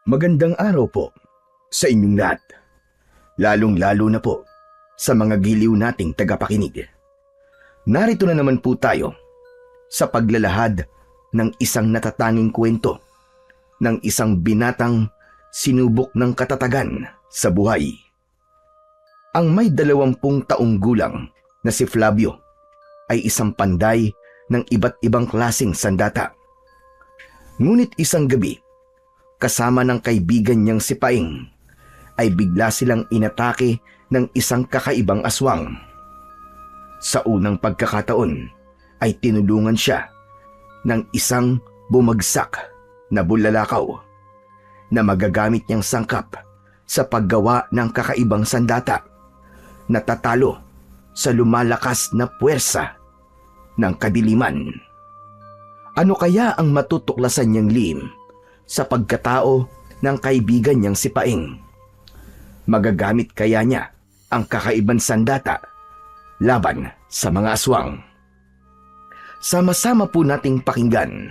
Magandang araw po sa inyong lahat, lalong-lalo na po sa mga giliw nating tagapakinig. Narito na naman po tayo sa paglalahad ng isang natatanging kwento ng isang binatang sinubok ng katatagan sa buhay. Ang may 20 taong gulang na si Flavio ay isang panday ng iba't ibang klaseng sandata. Ngunit isang gabi, kasama ng kaibigan niyang si Paing, ay bigla silang inatake ng isang kakaibang aswang. Sa unang pagkakataon ay tinulungan siya ng isang bumagsak na bulalakaw na magagamit niyang sangkap sa paggawa ng kakaibang sandata na tatalo sa lumalakas na puwersa ng kadiliman. Ano kaya ang matutuklasan niyang lihim sa pagkatao ng kaibigan niyang si Paing? Magagamit kaya niya ang kakaibang sandata laban sa mga aswang? Sama-sama po nating pakinggan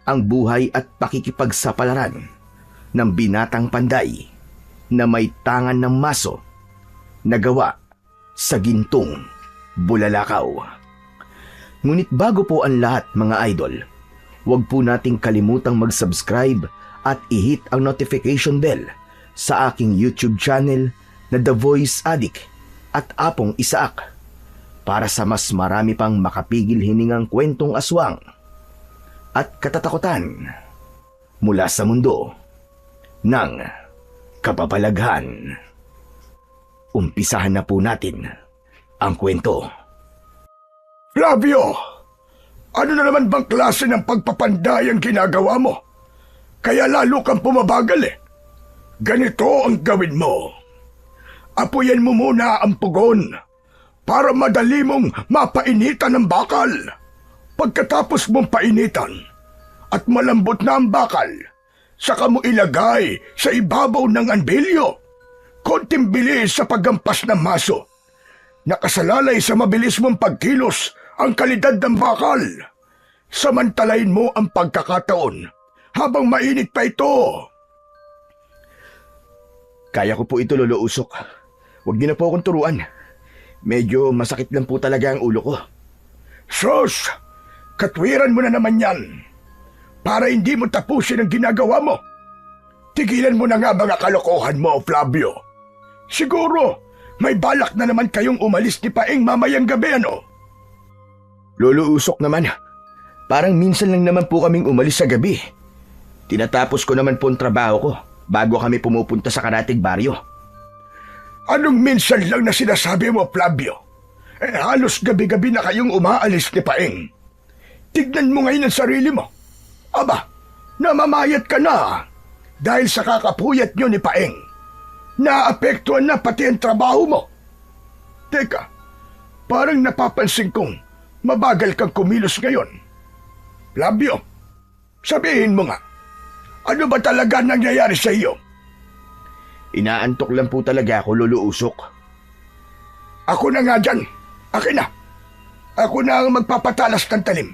ang buhay at pakikipagsapalaran ng binatang panday na may tangan ng maso na gawa sa gintong bulalakaw. Ngunit bago po ang lahat, mga idol, huwag po nating kalimutang mag-subscribe at i-hit ang notification bell sa aking YouTube channel na The Voice Addict at Apong Isaak para sa mas marami pang makapigil hiningang kwentong aswang at katatakutan mula sa mundo ng kababalaghan. Umpisahan na po natin ang kwento. Flavio! Ano na naman bang klase ng pagpapanday ang ginagawa mo? Kaya lalo kang pumabagal eh. Ganito ang gawin mo. Apuyan mo muna ang pugon para madali mong mapainitan ng bakal. Pagkatapos mong painitan at malambot na ang bakal, saka mo ilagay sa ibabaw ng anbilyo. Konting bilis sa paggampas ng maso. Nakasalalay sa mabilis mong pagkilos ang kalidad ng bakal. Samantalain mo ang pagkakataon habang mainit pa ito. Kaya ko po ito, Lolo Usok. Huwag niyo na po akong turuan. Medyo masakit lang po talaga ang ulo ko. Sus! Katwiran mo na naman yan. Para hindi mo tapusin ang ginagawa mo. Tigilan mo na nga mga kalokohan mo, Flavio. Siguro, may balak na naman kayong umalis ni Paing mamayang gabi, ano? Lolo Usok naman, parang minsan lang naman po kaming umalis sa gabi. Tinatapos ko naman po ang trabaho ko bago kami pumupunta sa karatig baryo. Anong minsan lang na sinasabi mo, Flavio? Halos gabi-gabi na kayong umaalis ni Paing. Tignan mo ngayon ang sarili mo. Aba, namamayat ka na dahil sa kakapuyat nyo ni Paing. Naapektuhan na pati ang trabaho mo. Teka, parang napapansin kong mabagal kang kumilos ngayon. Flavio, sabihin mo nga, ano ba talaga nangyayari sa iyo? Inaantok lang po talaga ako, Lolo Usok. Ako na nga dyan. Akin na. Ako na ang magpapatalas ng talim.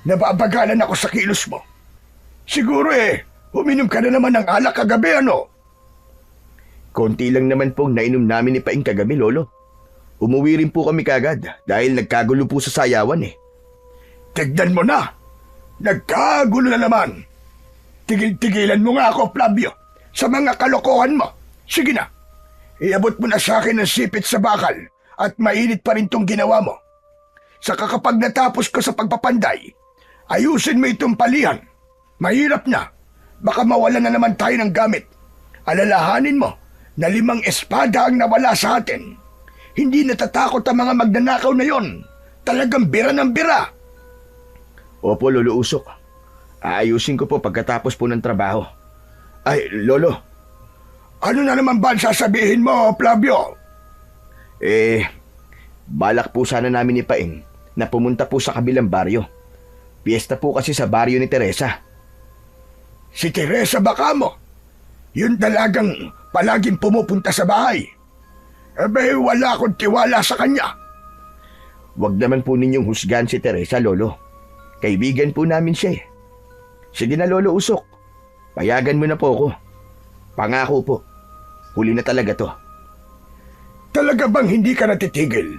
Nababagalan ako sa kilos mo. Siguro uminom ka na naman ng alak kagabi, ano? Konti lang naman pong nainom namin ni Paing kagabi, Lolo. Umuwi rin po kami kagad dahil nagkagulo po sa sayawan eh. Tignan mo na. Nagkagulo na naman. Tigil-tigilan mo nga ako, Flavio, sa mga kalokohan mo. Sige na. Iabot mo na sa akin ang sipit sa bakal at mainit pa rin tong ginawa mo. Saka kapag natapos ko sa pagpapanday, ayusin mo itong palihan. Mahirap na. Baka mawalan na naman tayo ng gamit. Alalahanin mo na 5 espada ang nawala sa atin. Hindi natatakot ang mga magnanakaw na yon. Talagang bira ng bira. Opo, Lolo Usok. Aayusin ko po pagkatapos po ng trabaho. Ay, Lolo. Ano na naman ba ang sasabihin mo, Flavio? Balak po sana namin ni Paing na pumunta po sa kabilang baryo. Piyesta po kasi sa baryo ni Teresa. Si Teresa baka mo? Yun talagang palaging pumupunta sa bahay. Wala akong tiwala sa kanya. Huwag naman po ninyong husgahan si Teresa, Lolo. Kaibigan po namin siya eh. Sige na, Lolo Usok. Payagan mo na po ako. Pangako po, huli na talaga to. Talaga bang hindi ka natitigil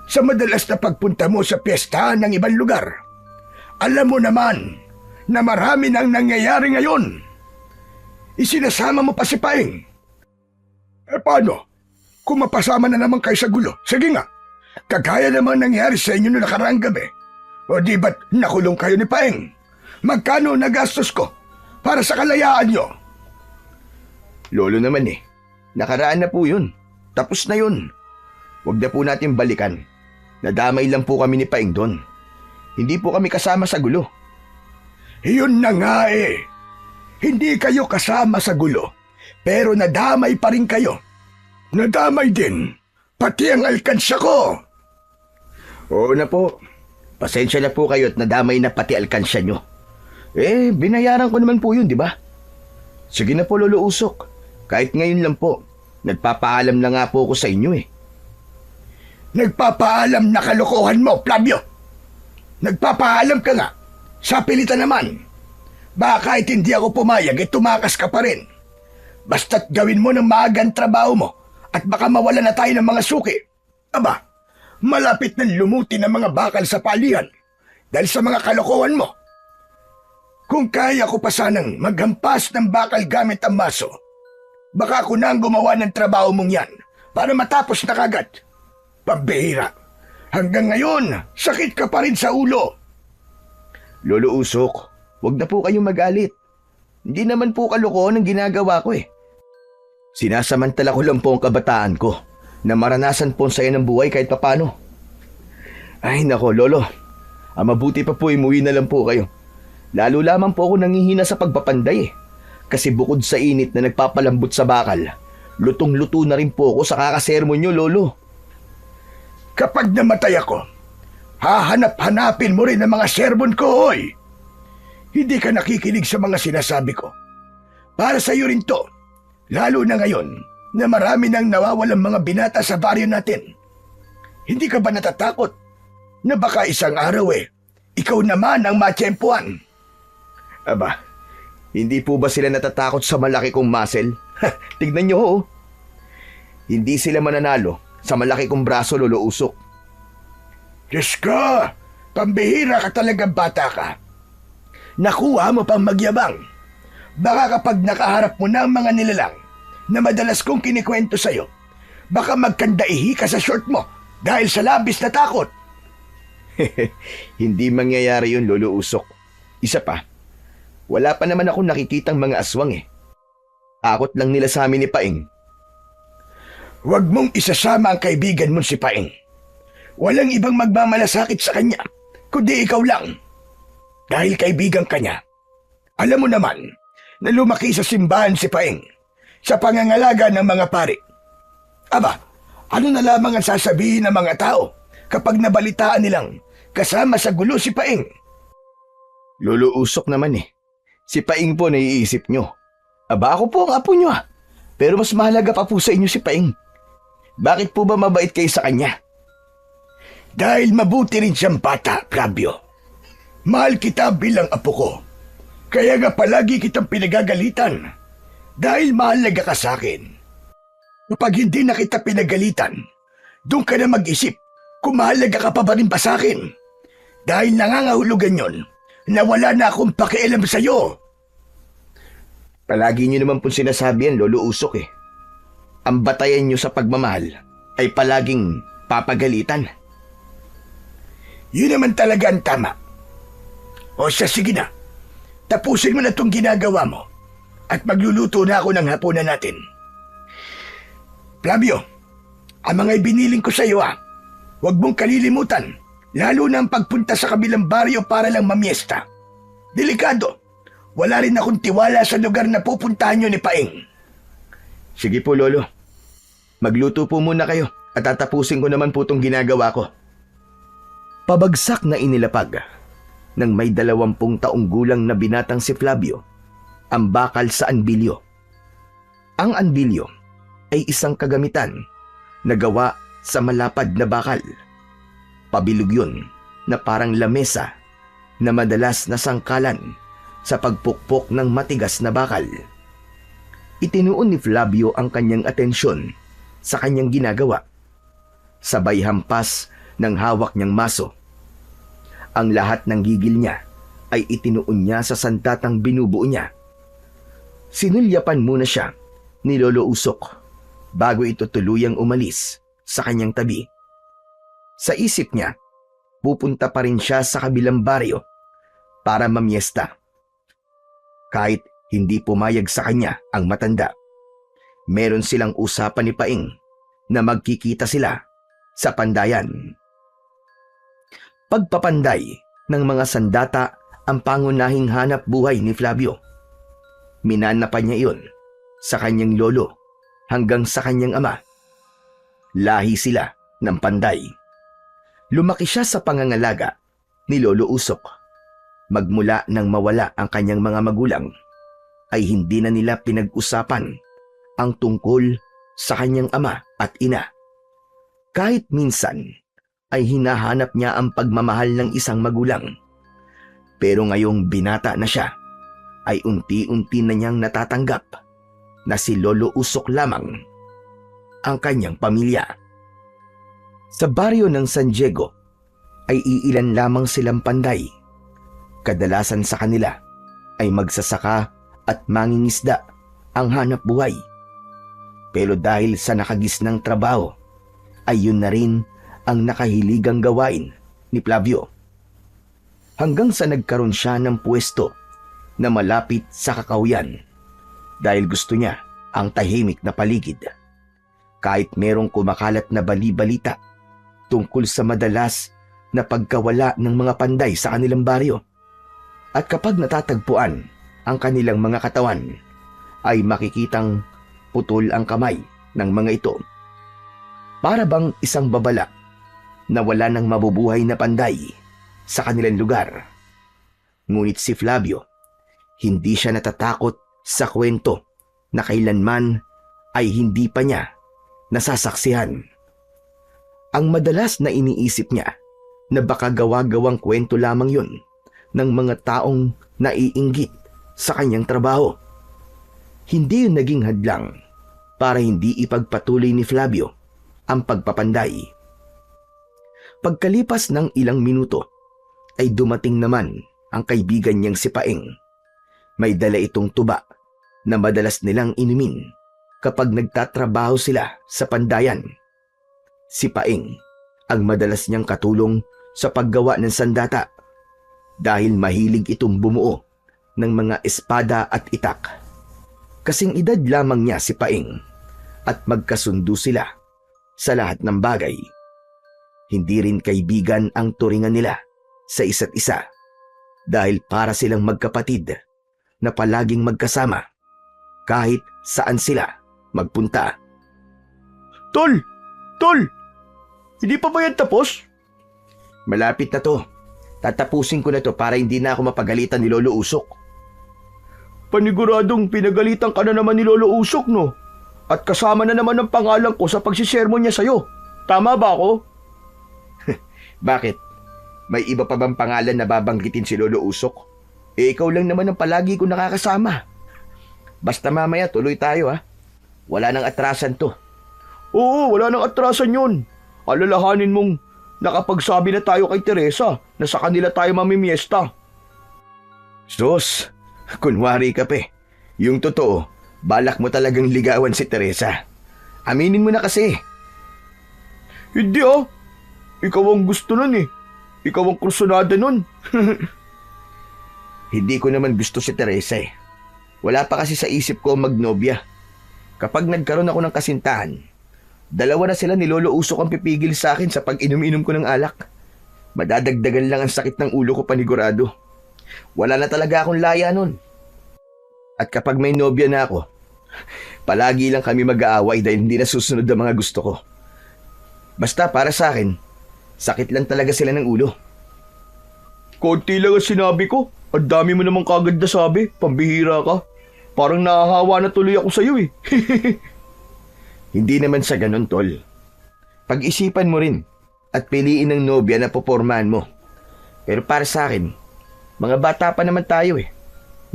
sa madalas na pagpunta mo sa piyestahan ng ibang lugar? Alam mo naman na marami nang nangyayari ngayon. Isinasama mo pa si Paeng. Paano? Kung mapasama na naman kayo sa gulo, sige nga. Kagaya naman nangyari sa inyo noong nakaraang gabi. O di ba't nakulong kayo ni Paeng? Magkano nagastos ko para sa kalayaan nyo? Lolo naman nakaraan na po yun. Tapos na yun. Huwag na po natin balikan. Nadamay lang po kami ni Paeng doon. Hindi po kami kasama sa gulo. Yun na nga Hindi kayo kasama sa gulo, pero nadamay pa rin kayo. Nadamay din, pati ang alkansya ko. Oo na po. Pasensya na po kayo at nadamay na pati alkansya nyo. Binayaran ko naman po yun, di ba? Sige na po, Lolo Usok. Kahit ngayon lang po, nagpapaalam na nga po ako sa inyo Nagpapaalam na kalokohan mo, Flavio. Nagpapaalam ka nga. Sa pilitan naman. Baka kahit hindi ako pumayag, tumakas ka pa rin. Basta't gawin mo ng maagang trabaho mo at baka mawala na tayo ng mga suki. Aba, malapit na lumuti ng mga bakal sa palihan dahil sa mga kalokohan mo. Kung kaya ko pa sanang maghampas ng bakal gamit ang maso, baka ako na ang gumawa ng trabaho mong yan para matapos na kagad. Pambihira. Hanggang ngayon, sakit ka pa rin sa ulo. Lolo Usok, huwag na po kayong magalit. Hindi naman po kalokohan ang ginagawa ko Sinasamantala ko lang po ang kabataan ko na maranasan po ang saya ng buhay kahit papano. Ay nako, Lolo. Mabuti pa po umuwi na lang po kayo. Lalo lamang po ako nangihina sa pagpapanday Kasi bukod sa init na nagpapalambot sa bakal, lutong-luto na rin po ako sa kakasermon nyo, Lolo. Kapag namatay ako, hahanap-hanapin mo rin ang mga sermon ko, hoy! Hindi ka nakikinig sa mga sinasabi ko. Para sa iyo rin to, lalo na ngayon na marami nang nawawalang mga binata sa baryo natin. Hindi ka ba natatakot na baka isang araw ikaw naman ang matsyempuan? Aba, hindi po ba sila natatakot sa malaki kong muscle? Tignan nyo Hindi sila mananalo sa malaki kong braso, Lolo Usok. Diyos ko, pambihira ka talagang bata ka. Nakuha mo pang magyabang. Baka kapag nakaharap mo na ang mga nilalang na madalas kong kinikwento sa'yo, baka magkandaihi ka sa short mo dahil sa labis na takot. Hindi mangyayari yun, Lolo Usok. Isa pa, wala pa naman akong nakikitang mga aswang Akot lang nila sa amin ni Paeng. Huwag mong isasama ang kaibigan mong si Paeng. Walang ibang magmamalasakit sa kanya, kundi ikaw lang. Dahil kaibigan ka niya. Alam mo naman na lumaki sa simbahan si Paeng sa pangangalaga ng mga pari. Aba, ano na lamang ang sasabihin ng mga tao kapag nabalitaan nilang kasama sa gulo si Paeng? Lolo Usok naman Si Paeng po naiisip nyo. Aba, ako po ang apo nyo Pero mas mahalaga pa po sa inyo si Paeng. Bakit po ba mabait kayo sa kanya? Dahil mabuti rin siyang bata, Flavio. Mahal kita bilang apo ko. Kaya nga palagi kitang pinagagalitan. Dahil mahalaga ka sa akin. Kapag hindi na kita pinagalitan, doon ka na mag-isip kung mahalaga ka pa ba rin ba sa akin. Dahil nangangahulugan yon na wala na akong pakialam sa'yo. Palagi nyo naman po sinasabi yan, Lolo Usok Ang batayan nyo sa pagmamahal ay palaging papagalitan. Yun naman talaga ang tama. O siya, sige na. Tapusin mo na itong ginagawa mo at magluluto na ako ng hapunan natin. Flavio, ang mga ibiniling ko sa iyo huwag mong kalilimutan, lalo na ang pagpunta sa kabilang baryo para lang mamiesta. Delikado. Wala rin akong tiwala sa lugar na pupuntahan nyo ni Paeng. Sige po, Lolo. Magluto po muna kayo at tatapusin ko naman po itong ginagawa ko. Pabagsak na inilapag ng may 20 taong gulang na binatang si Flavio ang bakal sa anbilyo. Ang anbilyo ay isang kagamitan na gawa sa malapad na bakal. Pabilog yun na parang lamesa na madalas nasangkalan sa pagpukpok ng matigas na bakal. Itinuon ni Flavio ang kanyang atensyon sa kanyang ginagawa. Sabay hampas ng hawak niyang maso. Ang lahat ng gigil niya ay itinuon niya sa sandatang binubuo niya. Sinulyapan muna siya ni Lolo Usok bago ito tuluyang umalis sa kanyang tabi. Sa isip niya, pupunta pa rin siya sa kabilang baryo para mamiesta. Kahit hindi pumayag sa kanya ang matanda, meron silang usapan ni Paing na magkikita sila sa pandayan. Pagpapanday ng mga sandata ang pangunahing hanap buhay ni Flavio. Minanapan niya iyon sa kanyang lolo hanggang sa kanyang ama. Lahi sila ng panday. Lumaki siya sa pangangalaga ni Lolo Usok. Magmula nang mawala ang kanyang mga magulang, ay hindi na nila pinag-usapan ang tungkol sa kanyang ama at ina. Kahit minsan ay hinahanap niya ang pagmamahal ng isang magulang. Pero ngayong binata na siya, ay unti-unti na niyang natatanggap na si Lolo Usok lamang ang kanyang pamilya. Sa baryo ng San Diego ay iilan lamang silang panday. Kadalasan sa kanila ay magsasaka at mangingisda ang hanap buhay. Pero dahil sa nakagisnang trabaho, ay yun na rin ang nakahiligang gawain ni Flavio. Hanggang sa nagkaroon siya ng pwesto na malapit sa kakahuyan dahil gusto niya ang tahimik na paligid. Kahit merong kumakalat na bali-balita tungkol sa madalas na pagkawala ng mga panday sa kanilang baryo. At kapag natatagpuan ang kanilang mga katawan, ay makikitang putol ang kamay ng mga ito. Para bang isang babala na wala ng mabubuhay na panday sa kanilang lugar. Ngunit si Flavio, hindi siya natatakot sa kwento na kailanman ay hindi pa niya nasasaksihan. Ang madalas na iniisip niya na baka gawa-gawang kwento lamang yun ng mga taong naiinggit sa kanyang trabaho. Hindi yun naging hadlang para hindi ipagpatuloy ni Flavio ang pagpapanday. Pagkalipas ng ilang minuto ay dumating naman ang kaibigan niyang si Paing. May dala itong tuba na madalas nilang inumin kapag nagtatrabaho sila sa pandayan. Si Paing ang madalas niyang katulong sa paggawa ng sandata dahil mahilig itong bumuo ng mga espada at itak. Kasing edad lamang niya si Paing at magkasundo sila sa lahat ng bagay. Hindi rin kaibigan ang turingan nila sa isa't isa dahil para silang magkapatid na palaging magkasama kahit saan sila magpunta. Tol! Tol! Hindi pa ba yan tapos? Malapit na to. Tatapusin ko na to para hindi na ako mapagalitan ni Lolo Usok. Paniguradong pinagalitan ka na naman ni Lolo Usok, no? At kasama na naman ang pangalan ko sa pagsisermon niya sa'yo. Tama ba ako? Bakit? May iba pa bang pangalan na babanggitin si Lolo Usok? Eh ikaw lang naman ang palagi ko nakakasama. Basta mamaya tuloy tayo ha. Wala nang atrasan to. Oo, wala nang atrasan yun. Alalahanin mong nakapagsabi na tayo kay Teresa na sa kanila tayo mamimiesta. Sus, kunwari ka pe. Yung totoo, balak mo talagang ligawan si Teresa. Aminin mo na kasi. Hindi ah. Ikaw ang gusto nun eh. Ikaw ang krusonada nun. Hindi ko naman gusto si Teresa eh. Wala pa kasi sa isip ko magnobya. Kapag nagkaroon ako ng kasintahan, dalawa na sila ni Lolo Usok ang pipigil sa akin sa pag-inom-inom ko ng alak. Madadagdagan lang ang sakit ng ulo ko panigurado. Wala na talaga akong laya nun. At kapag may nobya na ako, palagi lang kami mag-aaway dahil hindi nasusunod ang mga gusto ko. Basta para sa akin, sakit lang talaga sila ng ulo. Konti lang ang sinabi ko. Ang dami mo namang kagad na sabi. Pambihira ka. Parang nahahawa na tuloy ako sa'yo eh. Hindi naman sa ganun, tol. Pag-isipan mo rin at piliin ng nobya na popormahan mo. Pero para sa akin, mga bata pa naman tayo eh.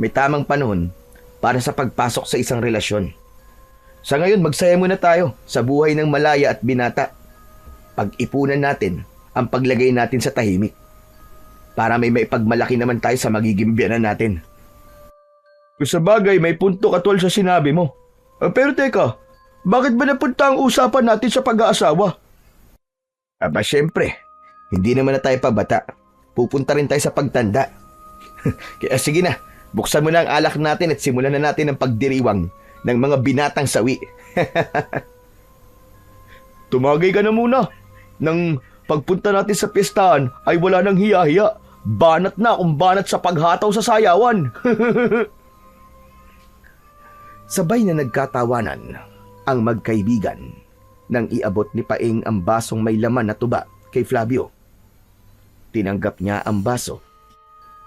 May tamang panahon para sa pagpasok sa isang relasyon. Sa ngayon, magsaya muna tayo sa buhay ng malaya at binata. Pag-ipunan natin ang paglagay natin sa tahimik para may maipagmalaki naman tayo sa magiging biyanan natin. Sa bagay, may punto ka tol sa sinabi mo. Pero teka, bakit ba napunta ang usapan natin sa pag-aasawa? Aba syempre, hindi naman na tayo pabata. Pupunta rin tayo sa pagtanda. Kaya sige na, buksan mo na ang alak natin at simulan na natin ang pagdiriwang ng mga binatang sawi. Tumagay ka na muna. Nang pagpunta natin sa pistahan ay wala nang hiya-hiya. Banat na kung banat sa paghataw sa sayawan. Sabay na nagkatawanan ang magkaibigan nang iabot ni Paeng ang basong may laman na tuba kay Flavio. Tinanggap niya ang baso.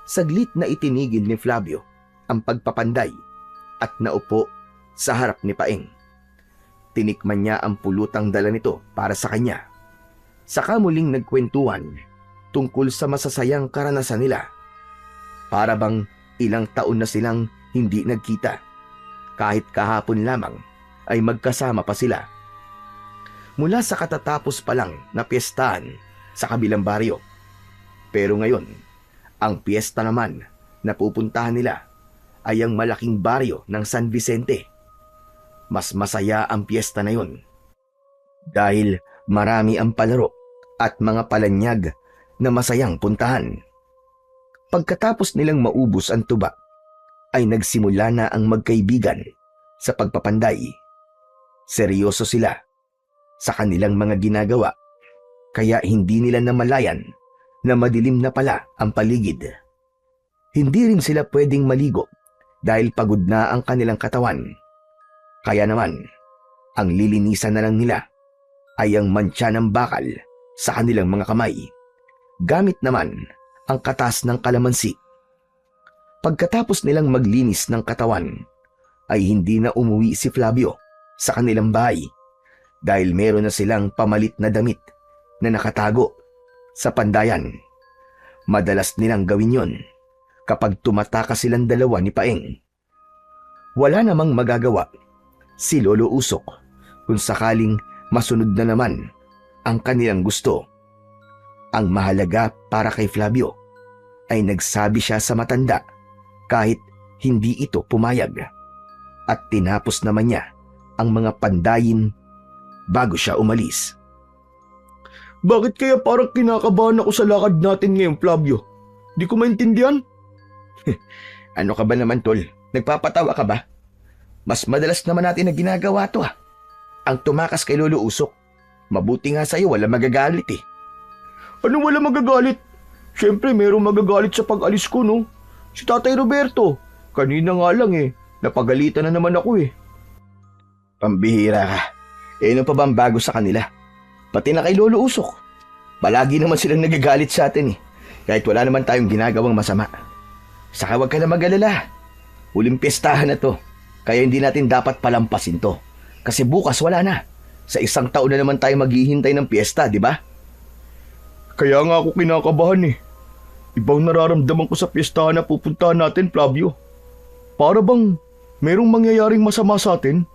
Saglit na itinigil ni Flavio ang pagpapanday at naupo sa harap ni Paeng. Tinikman niya ang pulutang dala nito para sa kanya. Saka muling nagkwentuhan tungkol sa masasayang karanasan nila. Para bang ilang taon na silang hindi nagkita. Kahit kahapon lamang ay magkasama pa sila. Mula sa katatapos pa lang na piyestahan sa kabilang baryo. Pero ngayon, ang piyesta naman na pupuntahan nila ay ang malaking baryo ng San Vicente. Mas masaya ang piyesta na yun dahil marami ang palaro at mga palanyag na masayang puntahan. Pagkatapos nilang maubos ang tuba, ay nagsimula na ang magkaibigan sa pagpapanday. Seryoso sila sa kanilang mga ginagawa, kaya hindi nila namalayan na madilim na pala ang paligid. Hindi rin sila pwedeng maligo dahil pagod na ang kanilang katawan. Kaya naman, ang lilinisan na lang nila ay ang mantsa ng bakal sa kanilang mga kamay, gamit naman ang katas ng kalamansi. Pagkatapos nilang maglinis ng katawan, ay hindi na umuwi si Flavio sa kanilang bahay dahil meron na silang pamalit na damit na nakatago sa pandayan. Madalas nilang gawin yon kapag tumatakas silang dalawa ni Paeng. Wala namang magagawa si Lolo Usok kung sakaling masunod na naman ang kanilang gusto. Ang mahalaga para kay Flavio ay nagsabi siya sa matanda kahit hindi ito pumayag, at tinapos naman niya ang mga pandayin bago siya umalis. Bakit kaya parang kinakabahan ako sa lakad natin ngayon, Flavio? Di ko maintindihan. Ano ka ba naman, tol? Nagpapatawa ka ba? Mas madalas naman natin na ginagawa to ang tumakas kay Lolo Usok. Mabuti nga sa'yo, wala magagalit eh. Ano wala magagalit? Siyempre merong magagalit sa pag-alis ko, no? Si Tatay Roberto. Kanina nga lang eh. Napagalitan na naman ako eh. Pambihira ka. Ano pa bang bago sa kanila? Pati na kay Lolo Usok. Palagi naman silang nagagalit sa atin eh. Kahit wala naman tayong ginagawang masama. Saka wag ka na mag-alala. Huling piyestahan na to. Kaya hindi natin dapat palampasin to. Kasi bukas wala na. Sa isang taon na naman tayo maghihintay ng piyesta, di ba? Kaya nga ako kinakabahan eh. Ibang nararamdaman ko sa piyestahan na pupuntahan natin, Flavio. Para bang merong mangyayaring masama sa atin?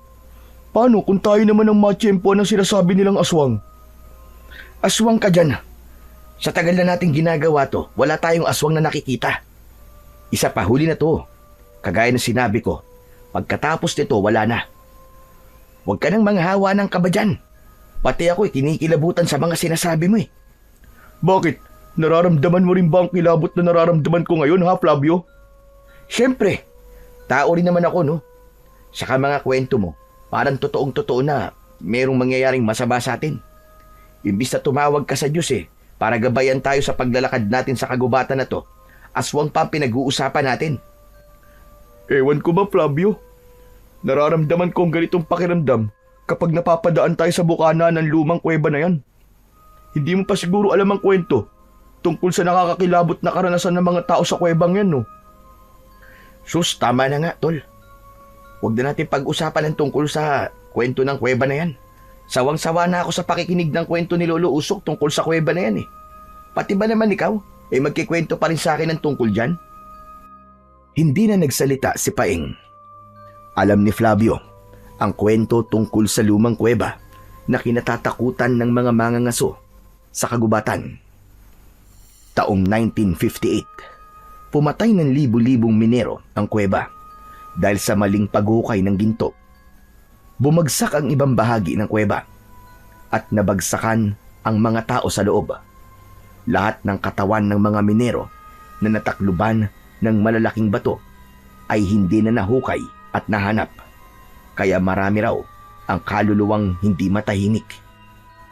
Paano kung tayo naman ang matsyempoan ng sinasabi nilang aswang? Aswang ka dyan. Sa tagal na nating ginagawa to, wala tayong aswang na nakikita. Isa pa, huli na to. Kagaya ng sinabi ko, pagkatapos nito, wala na. Huwag ka nang manghawa ng kaba dyan. Pati ako kinikilabutan sa mga sinasabi mo eh. Bakit? Nararamdaman mo rin ba ang kilabot na nararamdaman ko ngayon, ha, Flavio? Siyempre. Tao rin naman ako, no? Saka mga kwento mo, parang totoong-totoo na merong mangyayaring masama sa atin. Imbis na tumawag ka sa Diyos eh, para gabayan tayo sa paglalakad natin sa kagubatan na to, aswang pa pinag-uusapan natin. Ewan ko ba, Flavio? Nararamdaman ko ang ganitong pakiramdam kapag napapadaan tayo sa bukana ng lumang kuweba na yan. Hindi mo pa siguro alam ang kwento tungkol sa nakakakilabot na karanasan ng mga tao sa kuwebang yan, no? Sus, tama na nga, tol. Huwag na natin pag-usapan ng tungkol sa kwento ng kuweba na yan. Sawang-sawa na ako sa pakikinig ng kwento ni Lolo Usok tungkol sa kuweba na yan eh. Pati ba naman ikaw, magkikwento pa rin sa akin ng tungkol dyan? Hindi na nagsalita si Paeng. Alam ni Flavio ang kwento tungkol sa lumang kuweba na kinatatakutan ng mga mangangaso sa kagubatan. Taong 1958, pumatay ng libu-libong minero ang kuweba dahil sa maling paghukay ng ginto. Bumagsak ang ibang bahagi ng kuweba at nabagsakan ang mga tao sa loob. Lahat ng katawan ng mga minero na natakluban ng malalaking bato ay hindi na nahukay at nahanap. Kaya marami raw ang kaluluwang hindi matahimik.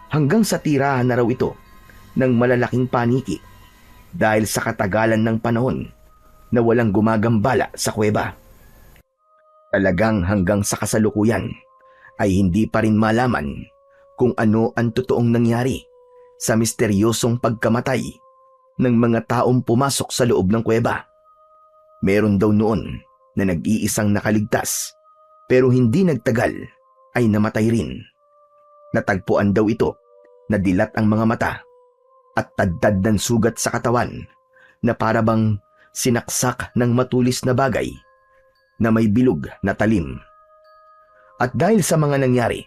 Hanggang sa tirahan na raw ito ng malalaking paniki dahil sa katagalan ng panahon na walang gumagambala sa kuweba. Talagang hanggang sa kasalukuyan ay hindi pa rin malaman kung ano ang totoong nangyari sa misteryosong pagkamatay ng mga taong pumasok sa loob ng kuweba. Meron daw noon na nag-iisang nakaligtas pero hindi nagtagal ay namatay rin. Natagpuan daw ito na dilat ang mga mata at tadtad ng sugat sa katawan na parabang sinaksak ng matulis na bagay na may bilog na talim. At dahil sa mga nangyari,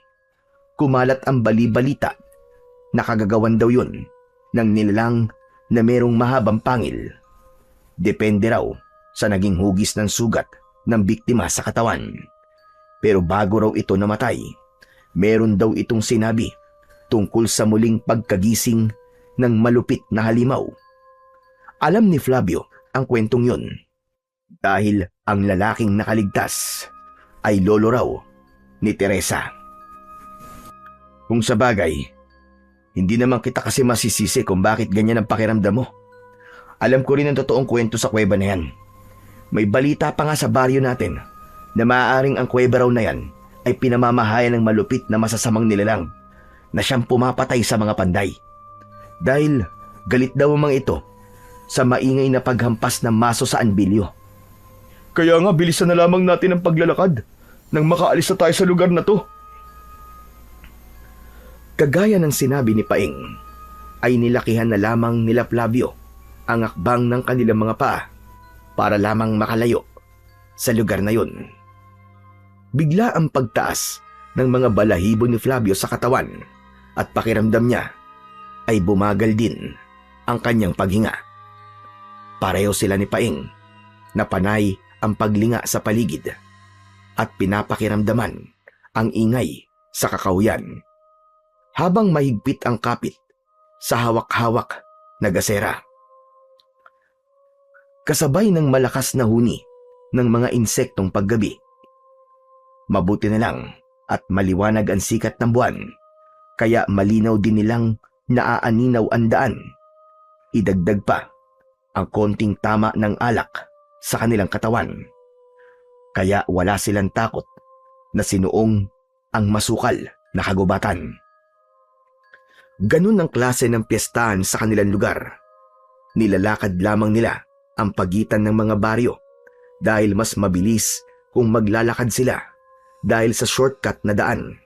kumalat ang bali-balita na kagagawan daw yun ng nilalang na merong mahabang pangil. Depende raw sa naging hugis ng sugat ng biktima sa katawan. Pero bago raw ito namatay, meron daw itong sinabi tungkol sa muling pagkagising ng malupit na halimaw. Alam ni Flavio ang kwentong yun dahil ang lalaking nakaligtas ay lolo raw ni Teresa. Kung sa bagay, hindi naman kita kasi masisisi kung bakit ganyan ang pakiramdam mo. Alam ko rin ang totoong kwento sa kuweba na yan. May balita pa nga sa baryo natin na maaaring ang kuweba raw na yan ay pinamamahayan ng malupit na masasamang nilalang na siyang pumapatay sa mga panday. Dahil galit daw ang mga ito sa maingay na paghampas ng maso sa anbilyo. Kaya nga bilisan na lamang natin ang paglalakad nang makaalis na tayo sa lugar na to. Kagaya ng sinabi ni Paing, ay nilakihan na lamang nila Flavio ang akbang ng kanilang mga paa para lamang makalayo sa lugar na yun. Bigla ang pagtaas ng mga balahibo ni Flavio sa katawan at pakiramdam niya ay bumagal din ang kanyang paghinga. Pareho sila ni Paing na panay ang paglinga sa paligid at pinapakiramdaman ang ingay sa kakahuyan habang mahigpit ang kapit sa hawak-hawak na gasera. Kasabay ng malakas na huni ng mga insektong paggabi. Mabuti na lang at maliwanag ang sikat ng buwan, kaya malinaw din nilang naaaninaw ang daan. Idagdag pa ang konting tama ng alak sa kanilang katawan. Kaya wala silang takot na sinuong ang masukal na kagubatan. Ganun ang klase ng piyestahan sa kanilang lugar. Nilalakad lamang nila ang pagitan ng mga baryo dahil mas mabilis kung maglalakad sila dahil sa shortcut na daan.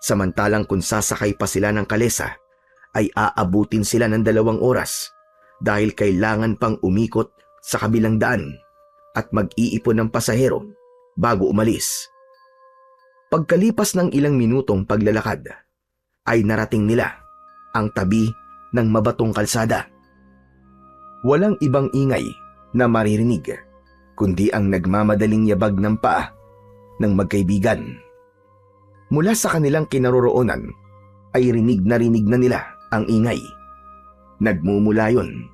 Samantalang kung sasakay pa sila ng kalesa ay aabutin sila ng 2 oras dahil kailangan pang umikot sa kabilang daan at mag-iipon ng pasahero bago umalis. Pagkalipas ng ilang minutong paglalakad ay narating nila ang tabi ng mabatong kalsada. Walang ibang ingay na maririnig kundi ang nagmamadaling yabag ng paa ng magkaibigan. Mula sa kanilang kinaroroonan ay rinig na nila ang ingay. Nagmumula yun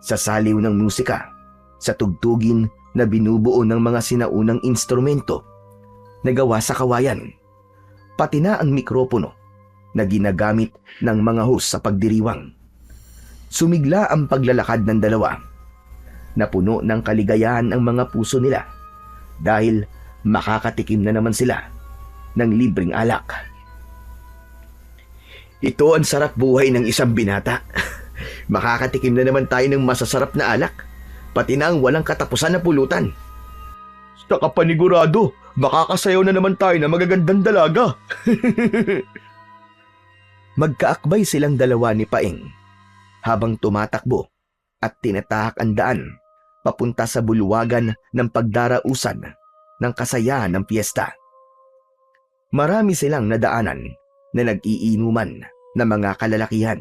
sa saliw ng musika, sa tugtugin na binubuo ng mga sinaunang instrumento na gawa sa kawayan, pati na ang mikropono na ginagamit ng mga host sa pagdiriwang. Sumigla ang paglalakad ng dalawa. Napuno ng kaligayahan ang mga puso nila dahil makakatikim na naman sila ng libreng alak. Ito ang sarap buhay ng isang binata. Makakatikim na naman tayo ng masasarap na alak, pati na ang walang katapusan na pulutan. Sa kapanigurado, makakasayaw na naman tayo ng magagandang dalaga. Magkaakbay silang dalawa ni Paing habang tumatakbo at tinatahak ang daan papunta sa bulwagan ng pagdarausan ng kasayahan ng piyesta. Marami silang nadaanan na nag-iinuman na mga kalalakihan.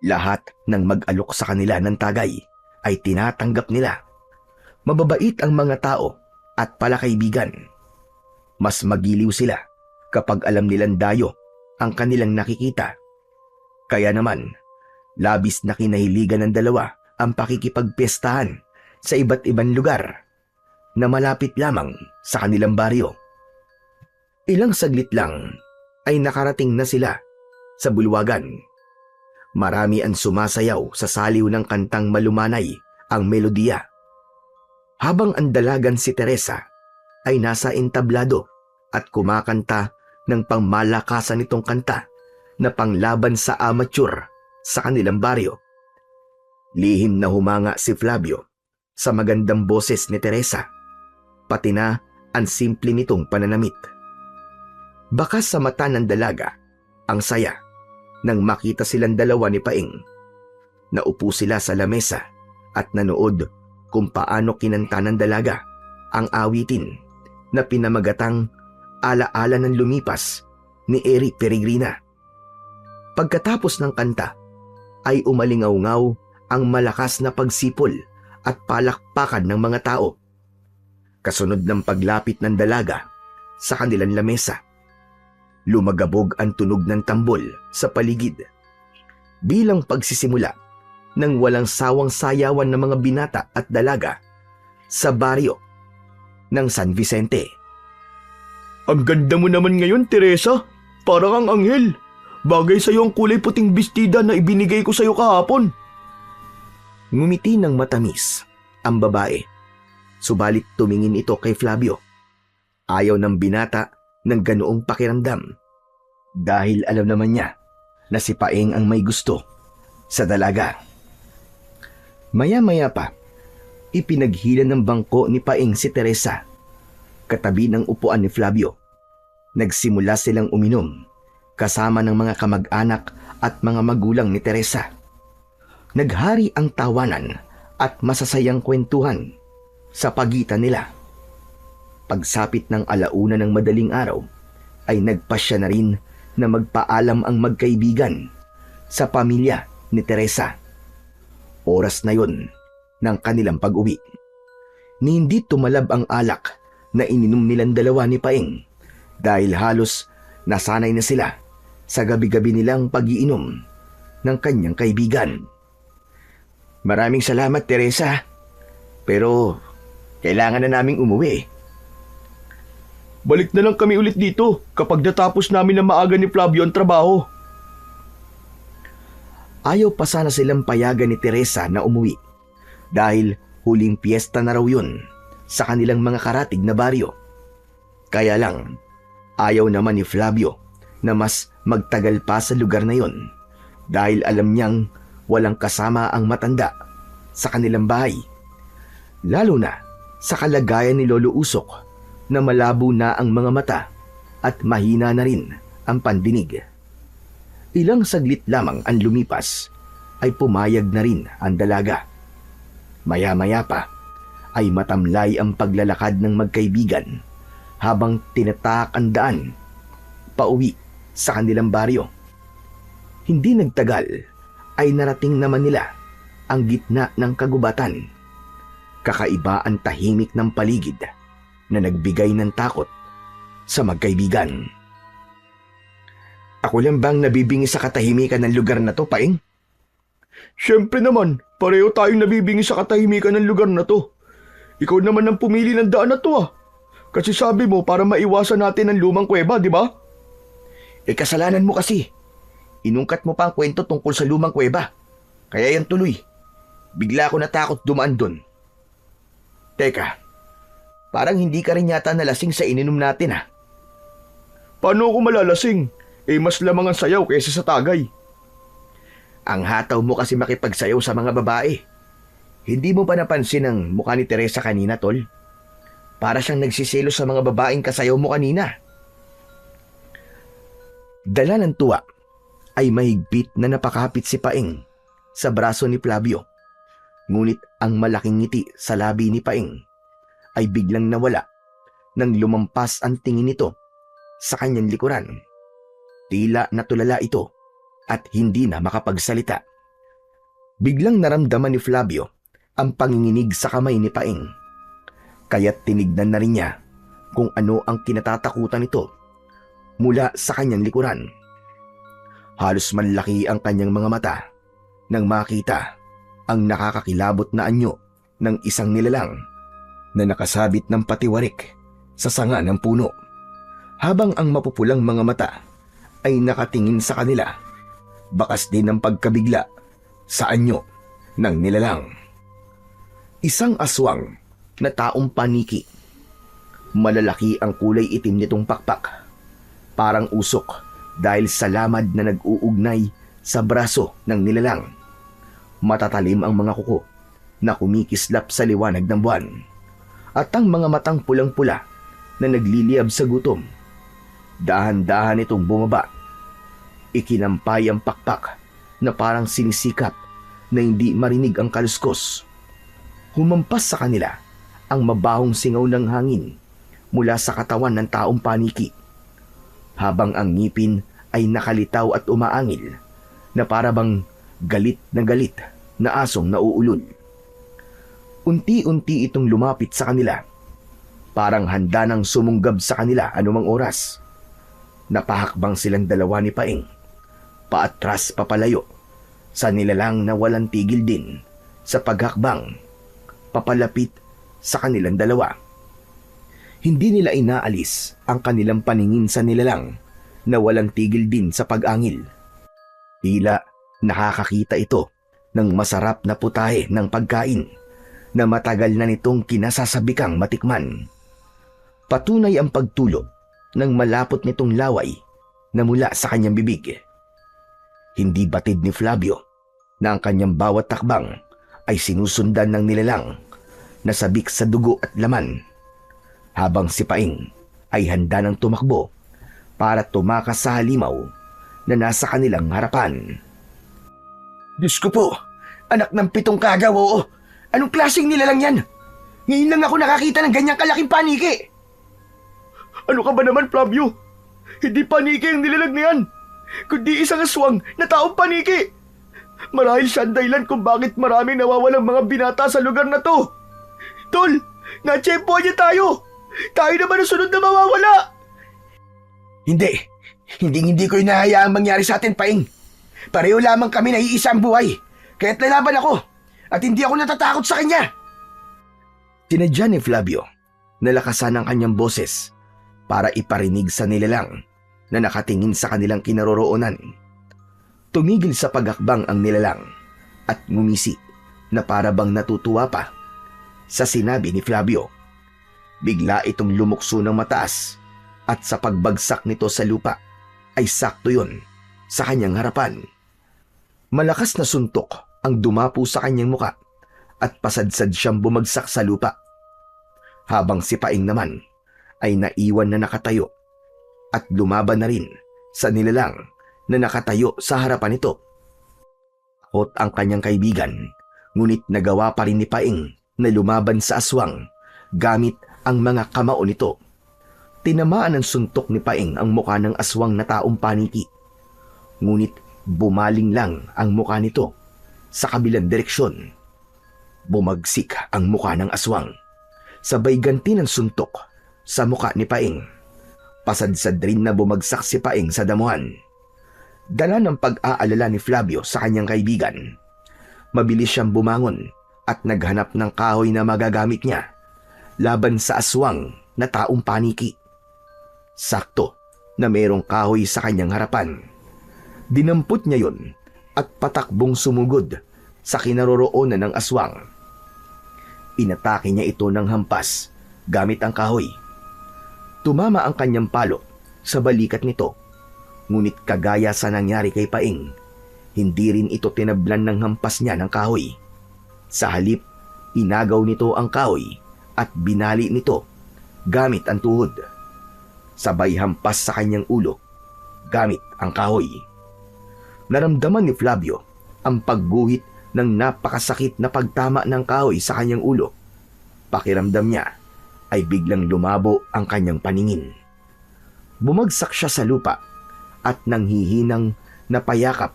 Lahat ng mag-alok sa kanila ng tagay ay tinatanggap nila. Mababait ang mga tao at palakaibigan. Mas magiliw sila kapag alam nilang dayo ang kanilang nakikita. Kaya naman, labis na kinahiligan ng dalawa ang pakikipagpiyestahan sa iba't ibang lugar na malapit lamang sa kanilang baryo. Ilang saglit lang ay nakarating na sila sa bulwagan. Marami ang sumasayaw sa saliw ng kantang malumanay ang melodiya. Habang ang dalagan si Teresa ay nasa entablado at kumakanta ng pangmalakasan nitong kanta na panglaban sa amateur sa kanilang baryo. Lihim na humanga si Flavio sa magandang boses ni Teresa, pati na ang simple nitong pananamit. Bakas sa mata ng dalaga ang saya nang makita silang dalawa ni Paing. Naupo sila sa lamesa at nanood kung paano kinanta ng dalaga ang awitin na pinamagatang Alaala ng Lumipas ni Eric Peregrina. Pagkatapos ng kanta ay umalingaw-ngaw ang malakas na pagsipol at palakpakan ng mga tao. Kasunod ng paglapit ng dalaga sa kanilang lamesa, lumagabog ang tunog ng tambol sa paligid. Bilang pagsisimula ng walang sawang sayawan ng mga binata at dalaga sa baryo ng San Vicente. Ang ganda mo naman ngayon, Teresa. Parang ang anghel. Bagay sa'yo ang kulay puting bestida na ibinigay ko sa'yo kahapon. Ngumiti ng matamis ang babae. Subalit tumingin ito kay Flavio. Ayaw ng binata ng ganoong pakiramdam. Dahil alam naman niya na si Paeng ang may gusto sa dalaga. Maya-maya pa, ipinaghila ng bangko ni Paeng si Teresa katabi ng upuan ni Flavio. Nagsimula silang uminom kasama ng mga kamag-anak at mga magulang ni Teresa. Naghari ang tawanan at masasayang kwentuhan sa pagitan nila. Pagsapit ng alauna ng madaling araw ay nagpasya na rin na magpaalam ang magkaibigan sa pamilya ni Teresa. Oras na yon ng kanilang pag-uwi. Ni hindi tumalab ang alak na ininom nilang dalawa ni Paeng dahil halos nasanay na sila sa gabi-gabi nilang pag-iinom ng kanyang kaibigan. Maraming salamat, Teresa. Pero kailangan na naming umuwi. Balik na lang kami ulit dito kapag natapos namin na maaga ni Flavio ang trabaho. Ayaw pa sana silang payagan ni Teresa na umuwi dahil huling piyesta na raw yun sa kanilang mga karatig na baryo. Kaya lang, ayaw naman ni Flavio na mas magtagal pa sa lugar na yon dahil alam niyang walang kasama ang matanda sa kanilang bahay. Lalo na sa kalagayan ni Lolo Usok na malabo na ang mga mata at mahina na rin ang pandinig. Ilang saglit lamang ang lumipas ay pumayag na rin ang dalaga. Maya-maya pa ay matamlay ang paglalakad ng magkaibigan habang tinatak ang daan pauwi sa kanilang baryo. Hindi nagtagal ay narating naman nila ang gitna ng kagubatan. Kakaiba ang tahimik ng paligid na nagbigay ng takot sa magkaibigan. Ako lang bang nabibingi sa katahimikan ng lugar na to, Paeng? Siyempre naman, pareho tayong nabibingi sa katahimikan ng lugar na to. Ikaw naman ang pumili ng daan na to Kasi sabi mo para maiwasan natin ang lumang kuweba, di ba? Kasalanan mo kasi. Inungkat mo pa ang kwento tungkol sa lumang kuweba. Kaya yan tuloy. Bigla ako natakot dumaan dun. Teka, parang hindi ka rin yata nalasing sa ininom natin Paano ako malalasing? Mas lamang ang sayaw kaysa sa tagay. Ang hataw mo kasi makipagsayaw sa mga babae. Hindi mo pa napansin ang mukha ni Teresa kanina, tol? Para siyang nagsiselos sa mga babaeng kasayaw mo kanina. Dala ng tuwa ay mahigpit na napakapit si Paeng sa braso ni Flavio. Ngunit ang malaking ngiti sa labi ni Paeng ay biglang nawala nang lumampas ang tingin nito sa kanyang likuran. Tila natulala ito at hindi na makapagsalita. Biglang naramdaman ni Flavio ang panginginig sa kamay ni Paing. Kaya't tinignan na rin niya kung ano ang kinatatakutan nito mula sa kanyang likuran. Halos manlaki ang kanyang mga mata nang makita ang nakakakilabot na anyo ng isang nilalang na nakasabit ng patiwarik sa sanga ng puno, habang ang mapupulang mga mata ay nakatingin sa kanila, bakas din ng pagkabigla sa anyo ng nilalang. Isang aswang na taong paniki. Malalaki ang kulay itim nitong pakpak, parang usok dahil sa lamad na nag-uugnay sa braso ng nilalang. Matatalim ang mga kuko na kumikislap sa liwanag ng buwan, at ang mga matang pulang-pula na nagliliyab sa gutom. Dahan-dahan itong bumaba. Ikinampay ang pakpak na parang sinisikap na hindi marinig ang kaluskos. Humampas sa kanila ang mabahong singaw ng hangin mula sa katawan ng taong paniki, habang ang ngipin ay nakalitaw at umaangil na parabang galit na asong nauulol. Unti-unti itong lumapit sa kanila, parang handa nang sumunggab sa kanila anumang oras. Napahakbang silang dalawa ni Paing, paatras papalayo, sa nilalang na walang tigil din sa paghakbang, papalapit sa kanilang dalawa. Hindi nila inaalis ang kanilang paningin sa nilalang na walang tigil din sa pag-angil. Tila nakakakita ito ng masarap na putahe ng pagkain na matagal na nitong kinasasabikang matikman. Patunay ang pagtulo ng malapot nitong laway na mula sa kanyang bibig. Hindi batid ni Flavio na ang kanyang bawat takbang ay sinusundan ng nilalang na sabik sa dugo at laman, habang si Paing ay handa ng tumakbo para tumakas sa halimaw na nasa kanilang harapan. Diyos ko po, anak ng 7 kagaw, oo. Anong klaseng nilalang yan? Ngayon lang ako nakakita ng ganyang kalaking paniki. Ano ka ba naman, Flavio? Hindi paniki ang nilalang na yan, kundi isang aswang na taong paniki. Marahil siya ang dahilan kung bakit maraming nawawalang mga binata sa lugar na to. Tol, natsyempo niya tayo. Tayo naman ang sunod na mawawala. Hindi ko inahayaang mangyari sa atin, Paing. Pareho lamang kami na iisa ang buhay, kaya't lalaban ako at hindi ako natatakot sa kanya. Tinadya ni Flavio na lakasan ang kanyang boses para iparinig sa nilalang na nakatingin sa kanilang kinaroroonan. Tumigil sa paghakbang ang nilalang at ngumisi na parabang natutuwa pa sa sinabi ni Flavio. Bigla itong lumukso ng mataas at sa pagbagsak nito sa lupa ay sakto yun sa kanyang harapan. Malakas na suntok ang dumapo sa kanyang muka at pasadsad siyang bumagsak sa lupa, habang si Paing naman ay naiwan na nakatayo at lumaban na rin sa nilalang na nakatayo sa harapan nito. Takot ang kanyang kaibigan, ngunit nagawa pa rin ni Paing na lumaban sa aswang gamit ang mga kamao nito. Tinamaan ng suntok ni Paing ang mukha ng aswang na taong paniki, ngunit bumaling lang ang mukha nito sa kabilang direksyon. Bumagsik ang mukha ng aswang, sabay ganti ng suntok sa mukha ni Paing. Pasadsad rin na bumagsak si Paing sa damuhan. Dala ng pag-aalala ni Flavio sa kanyang kaibigan, mabilis siyang bumangon at naghanap ng kahoy na magagamit niya laban sa aswang na taong paniki. Sakto na mayroong kahoy sa kanyang harapan. Dinampot niya yun at patakbong sumugod sa kinaroroonan ng aswang. Inatake niya ito ng hampas gamit ang kahoy. Tumama ang kanyang palo sa balikat nito, ngunit kagaya sa nangyari kay Paing, hindi rin ito tinablan ng hampas niya ng kahoy. Sa halip, inagaw nito ang kahoy at binali nito gamit ang tuhod. Sabay hampas sa kanyang ulo gamit ang kahoy. Naramdaman ni Flavio ang pagguhit ng napakasakit na pagtama ng kahoy sa kanyang ulo. Pakiramdam niya ay biglang lumabo ang kanyang paningin. Bumagsak siya sa lupa at nanghihinang napayakap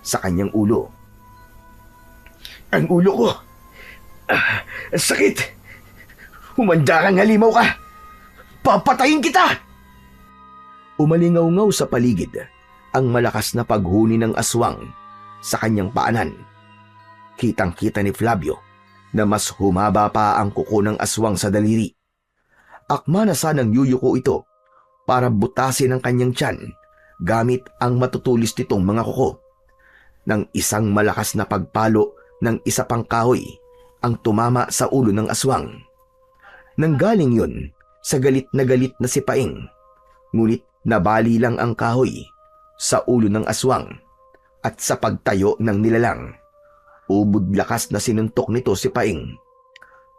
sa kanyang ulo. Ang ulo ko! Ang sakit! Humanda kang halimaw ka! Papatayin kita! Umalingaw-ngaw sa paligid ang malakas na paghuni ng aswang sa kanyang paanan. Kitang-kita ni Flavio na mas humaba pa ang kuko ng aswang sa daliri. Akma na sanang yuyuko ito para butasin ang kanyang tiyan gamit ang matutulis nitong mga kuko. Nang isang malakas na pagpalo ng isa pang kahoy ang tumama sa ulo ng aswang. Nanggaling yun sa galit na si Paing, ngunit nabali lang ang kahoy sa ulo ng aswang at sa pagtayo ng nilalang. Ubod lakas na sinuntok nito si Paing.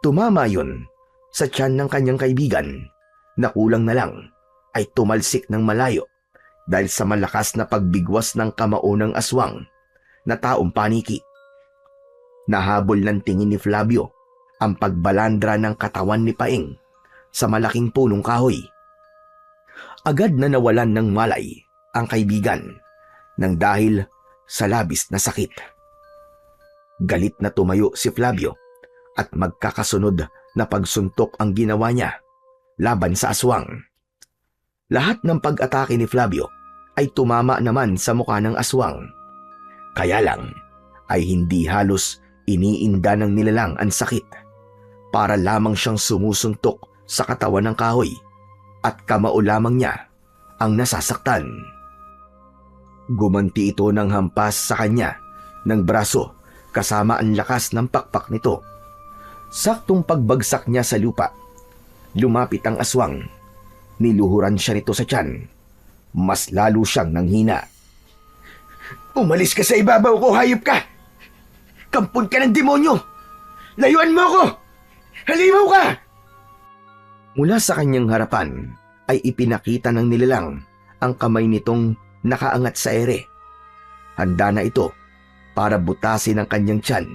Tumama yun sa tiyan ng kanyang kaibigan na kulang na lang ay tumalsik ng malayo dahil sa malakas na pagbigwas ng kamao ng aswang na taong paniki. Nahabol ng tingin ni Flavio ang pagbalandra ng katawan ni Paing sa malaking punong kahoy. Agad na nawalan ng malay ang kaibigan nang dahil sa labis na sakit. Galit na tumayo si Flavio at magkakasunod na pagsuntok ang ginawa niya laban sa aswang. Lahat ng pag-atake ni Flavio ay tumama naman sa mukha ng aswang. Kaya lang ay hindi halos iniinda ng nilalang ang sakit. Para lamang siyang sumusuntok sa katawan ng kahoy at kamao lamang niya ang nasasaktan. Gumanti ito ng hampas sa kanya ng braso kasama ang lakas ng pakpak nito. Saktong pagbagsak niya sa lupa, lumapit ang aswang. Niluhuran siya nito sa tiyan. Mas lalo siyang nanghina. Umalis ka sa ibabaw ko, hayop ka! Kampon ka ng demonyo! Layuan mo ako! Halimaw ka! Mula sa kanyang harapan ay ipinakita ng nilalang ang kamay nitong nakaangat sa ere. Handa na ito para butasin ang kanyang tiyan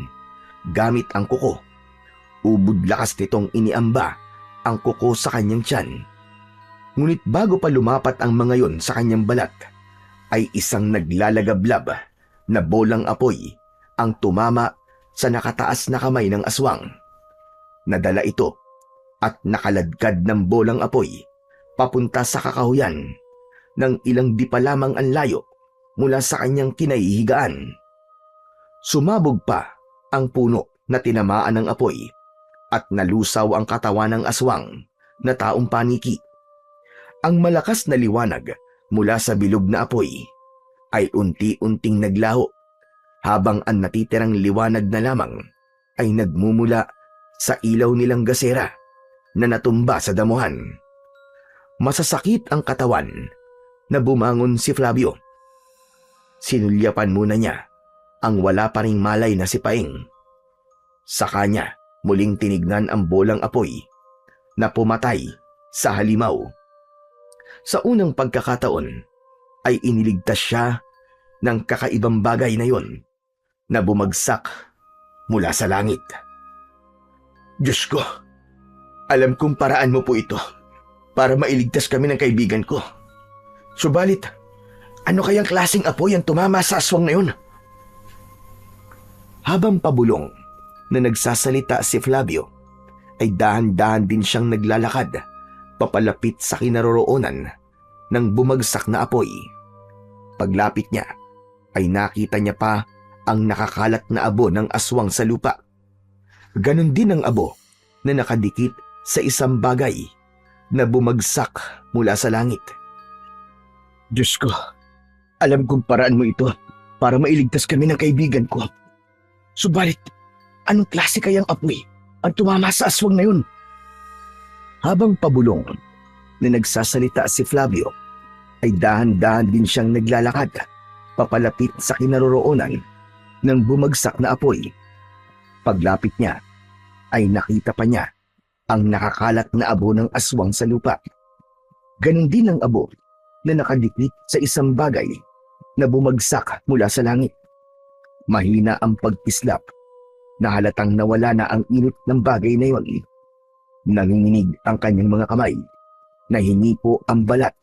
gamit ang kuko. Ubod lakas nitong iniamba ang kuko sa kanyang tiyan. Ngunit bago pa lumapat ang mga yon sa kanyang balat, ay isang naglalagablab na bolang apoy ang tumama sa nakataas na kamay ng aswang. Nadala ito at nakaladkad ng bolang apoy papunta sa kakahuyan ng ilang di pa lamang ang layo mula sa kanyang kinahihigaan. Sumabog pa ang puno na tinamaan ng apoy at nalusaw ang katawan ng aswang na taong paniki. Ang malakas na liwanag mula sa bilog na apoy ay unti-unting naglaho habang ang natitirang liwanag na lamang ay nagmumula sa ilaw nilang gasera na natumba sa damuhan. Masasakit ang katawan na bumangon si Flavio. Sinulyapan muna niya ang wala pa ring malay na si Paing. Sa kanya muling tinignan ang bolang apoy na pumatay sa halimaw. Sa unang pagkakataon ay iniligtas siya ng kakaibang bagay na yon na bumagsak mula sa langit. Diyos ko, alam kong paraan mo po ito para mailigtas kami ng kaibigan ko. Subalit, ano kayang klaseng apoy ang tumama sa aswang na yun? Habang pabulong na nagsasalita si Flavio, ay dahan-dahan din siyang naglalakad papalapit sa kinaroroonan ng bumagsak na apoy. Paglapit niya, ay nakita niya pa ang nakakalat na abo ng aswang sa lupa. Ganon din ang abo na nakadikit sa isang bagay na bumagsak mula sa langit. Diyos ko, alam kong paraan mo ito para mailigtas kami ng kaibigan ko. Subalit, anong klase kayang apoy ang tumama sa aswang na yun? Habang pabulong na nagsasalita si Flavio, ay dahan-dahan din siyang naglalakad papalapit sa kinaroroonan ng bumagsak na apoy. Paglapit niya, ay nakita pa niya ang nakakalat na abo ng aswang sa lupa. Ganon din ang abo na nakadikit sa isang bagay na bumagsak mula sa langit. Mahina ang pagkislap na halatang nawala na ang init ng bagay na yon. Nanginginig ang kanyang mga kamay na hinipo ang balat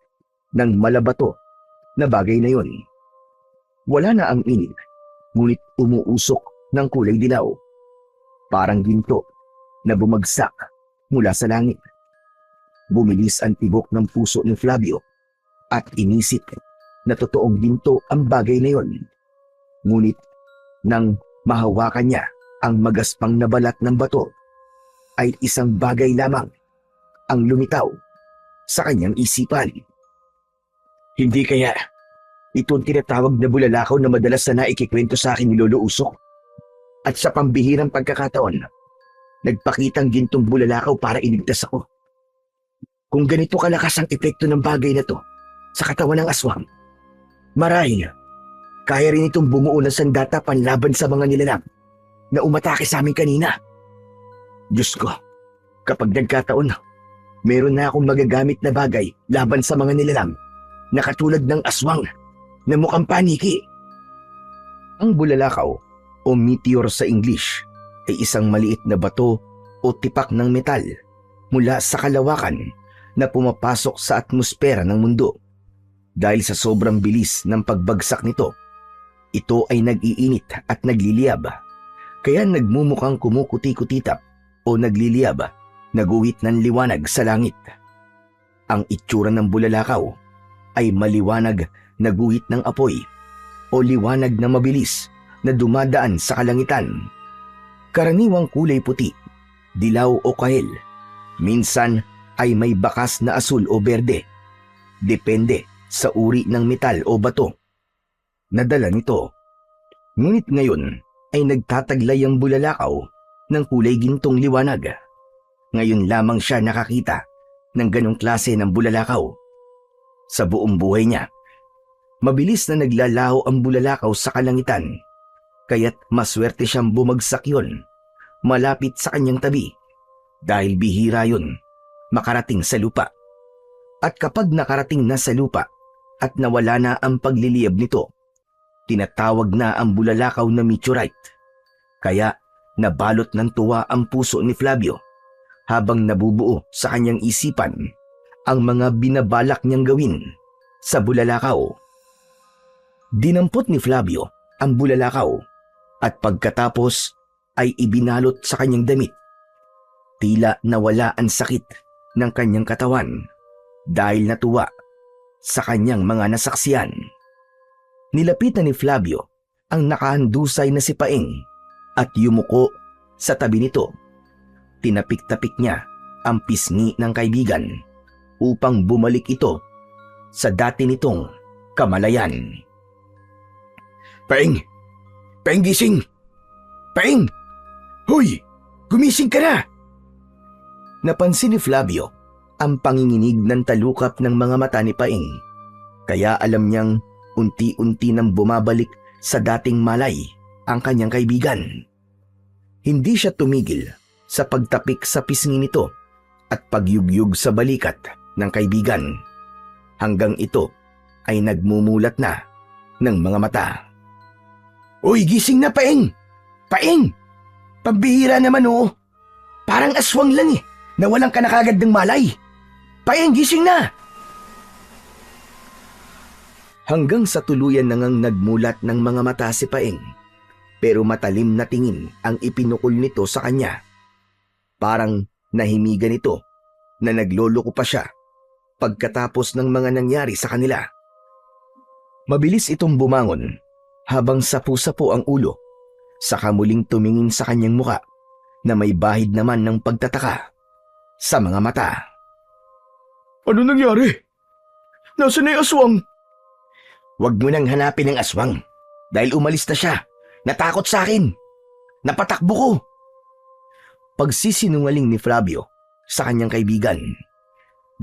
ng malabato na bagay na yon. Wala na ang init, ngunit umuusok ng kulay dilaw. Parang ginto na bumagsak mula sa langit. Bumilis ang tibok ng puso ni Flavio at inisip na totoong ginto ang bagay na yon. Ngunit nang mahawakan niya ang magaspang na balat ng bato, ay isang bagay lamang ang lumitaw sa kanyang isipan. Hindi kaya ito ang tinatawag na bulalakaw na madalas na naikikwento sa akin ni Lolo Usok? At sa pambihirang pagkakataon, nagpakitang gintong bulalakaw para iligtas ako. Kung ganito kalakas ang epekto ng bagay na to sa katawan ng aswang, marahil kaya rin itong bumuo ng sandata panlaban sa mga nilalang na umatake sa amin kanina. Diyos ko, kapag nagkataon, meron na akong magagamit na bagay laban sa mga nilalang na katulad ng aswang na mukhang paniki. Ang bulalakaw o meteor sa English ay isang maliit na bato o tipak ng metal mula sa kalawakan na pumapasok sa atmosfera ng mundo. Dahil sa sobrang bilis ng pagbagsak nito, ito ay nag-iinit at nagliliyab, kaya nagmumukhang kumukuti-kutitap o nagliliyab, naguhit ng liwanag sa langit. Ang itsura ng bulalakaw ay maliwanag na guhit ng apoy o liwanag na mabilis na dumadaan sa kalangitan. Karaniwang kulay puti, dilaw o kahel. Minsan ay may bakas na asul o berde. Depende sa uri ng metal o bato na dala nito. Ngunit ngayon ay nagtataglay ang bulalakaw ng kulay gintong liwanag. Ngayon lamang siya nakakita ng ganong klase ng bulalakaw. Sa buong buhay niya, mabilis na naglalaho ang bulalakaw sa kalangitan, kaya't maswerte siyang bumagsak yon malapit sa kanyang tabi dahil bihira yon makarating sa lupa. At kapag nakarating na sa lupa at nawala na ang pagliliyab nito, tinatawag na ang bulalakaw na meteorite. Kaya nabalot ng tuwa ang puso ni Flavio habang nabubuo sa kanyang isipan ang mga binabalak niyang gawin sa bulalakaw. Dinampot ni Flavio ang bulalakaw at pagkatapos ay ibinalot sa kanyang damit. Tila nawala ang sakit ng kanyang katawan dahil natuwa sa kanyang mga nasaksiyan. Nilapitan ni Flavio ang nakahandusay na si Paeng at yumuko sa tabi nito. Tinapik-tapik niya ang pisngi ng kaibigan upang bumalik ito sa dati nitong kamalayan. Paeng! Paeng, gising! Paeng! Hoy! Gumising ka na! Napansin ni Flavio ang panginginig ng talukap ng mga mata ni Paeng, kaya alam niyang unti-unti nang bumabalik sa dating malay ang kanyang kaibigan. Hindi siya tumigil sa pagtapik sa pisngi nito at pagyugyug sa balikat ng kaibigan hanggang ito ay nagmumulat na ng mga mata. Uy, gising na, Paeng! Paeng! Pambihira naman, oh! Parang aswang lang eh, na walang ka na kagad ng malay. Paeng, gising na! Hanggang sa tuluyan na ngang nagmulat ng mga mata si Paeng, pero matalim na tingin ang ipinukol nito sa kanya. Parang nahimigan ito na nagloloko pa siya pagkatapos ng mga nangyari sa kanila. Mabilis itong bumangon habang sapu-sapo ang ulo, saka muling tumingin sa kanyang muka na may bahid naman ng pagtataka sa mga mata. Ano nangyari? Nasaan na yung aswang? Huwag mo nang hanapin ang aswang dahil umalis na siya. Natakot sa akin. Napatakbo ko. Pagsisinungaling ni Flavio sa kanyang kaibigan.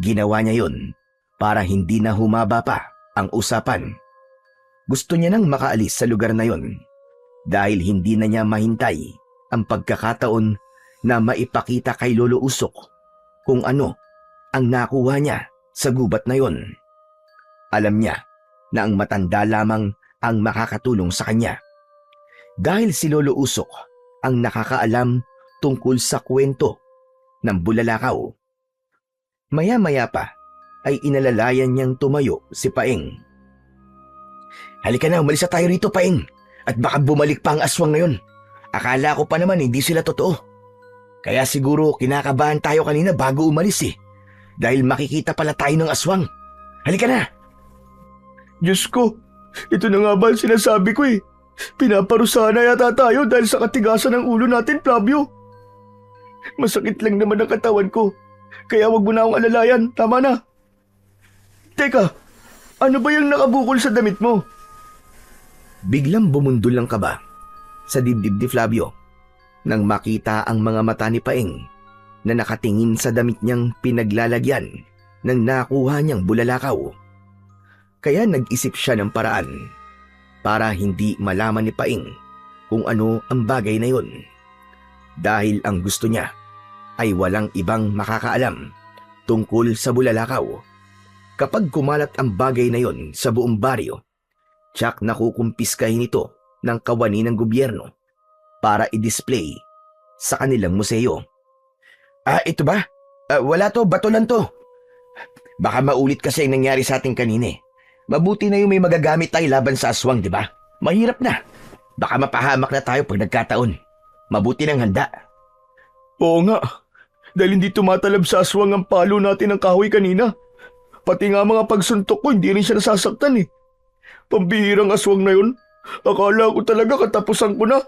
Ginawa niya yon para hindi na humaba pa ang usapan. Gusto niya nang makaalis sa lugar na yon dahil hindi na niya mahintay ang pagkakataon na maipakita kay Lolo Usok kung ano ang nakuha niya sa gubat na yon. Alam niya na ang matanda lamang ang makakatulong sa kanya. Dahil si Lolo Usok ang nakakaalam tungkol sa kwento ng bulalakaw. Maya-maya pa ay inalalayan niyang tumayo si Paeng. Halika na, umalis na tayo rito, Paeng. At baka bumalik pa ang aswang na yun. Akala ko pa naman hindi sila totoo. Kaya siguro kinakabahan tayo kanina bago umalis eh. Dahil makikita pala tayo ng aswang. Halika na! Diyos ko, ito na nga ba ang sinasabi ko eh. Pinaparusahan na yata tayo dahil sa katigasan ng ulo natin, Flavio. Masakit lang naman ang katawan ko. Kaya wag mo na akong alalayan, tama na. Teka, ano ba yung nakabukol sa damit mo? Biglang bumundol ang kaba sa dibdib ni Flavio nang makita ang mga mata ni Paeng na nakatingin sa damit niyang pinaglalagyan ng nakuha niyang bulalakaw. Kaya nag-isip siya ng paraan para hindi malaman ni Paeng kung ano ang bagay na yun. Dahil ang gusto niya ay walang ibang makakaalam tungkol sa bulalakaw. Kapag kumalat ang bagay na yon sa buong baryo, tiyak na kukumpiskahin ito ng kawani ng gobyerno para i-display sa kanilang museo. Ito ba? Wala to, bato lang to. Baka maulit kasi ang nangyari sa ating kanina eh. Mabuti na yung may magagamit tayo laban sa aswang, di ba? Mahirap na. Baka mapahamak na tayo pag nagkataon. Mabuti ng handa. Oo nga, dahil hindi tumatalab sa aswang ang palo natin ng kahoy kanina. Pati nga mga pagsuntok ko, hindi rin siya nasasaktan eh. Pambihirang aswang na yun. Akala ko talaga katapusan ko na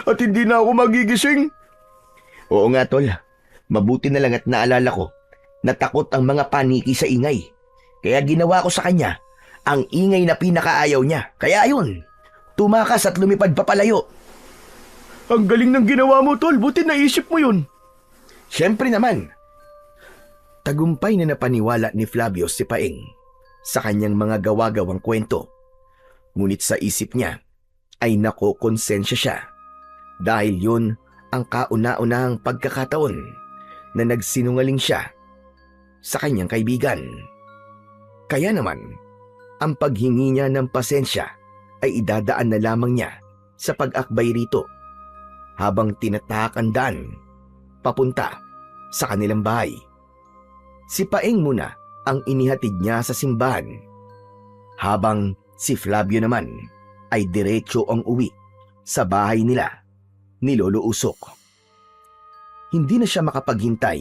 at hindi na ako magigising. Oo nga, tol. Mabuti na lang at naalala ko na takot ang mga paniki sa ingay. Kaya ginawa ko sa kanya ang ingay na pinakaayaw niya. Kaya ayun, tumakas at lumipad papalayo. Ang galing ng ginawa mo, tol. Buti naisip mo yun. Siyempre naman. Tagumpay na napaniwala ni Flavio si Paeng sa kanyang mga gawa-gawang kwento. Ngunit sa isip niya ay nakokonsensya siya dahil yun ang kauna-unahang pagkakataon na nagsinungaling siya sa kanyang kaibigan. Kaya naman, ang paghingi niya ng pasensya ay idadaan na lamang niya sa pag-akbay rito habang tinatahak ang daan papunta sa kanilang bahay. Si Paeng muna ang inihatid niya sa simbahan habang si Flavio naman ay diretso ang uwi sa bahay nila ni Lolo Usok. Hindi na siya makapaghintay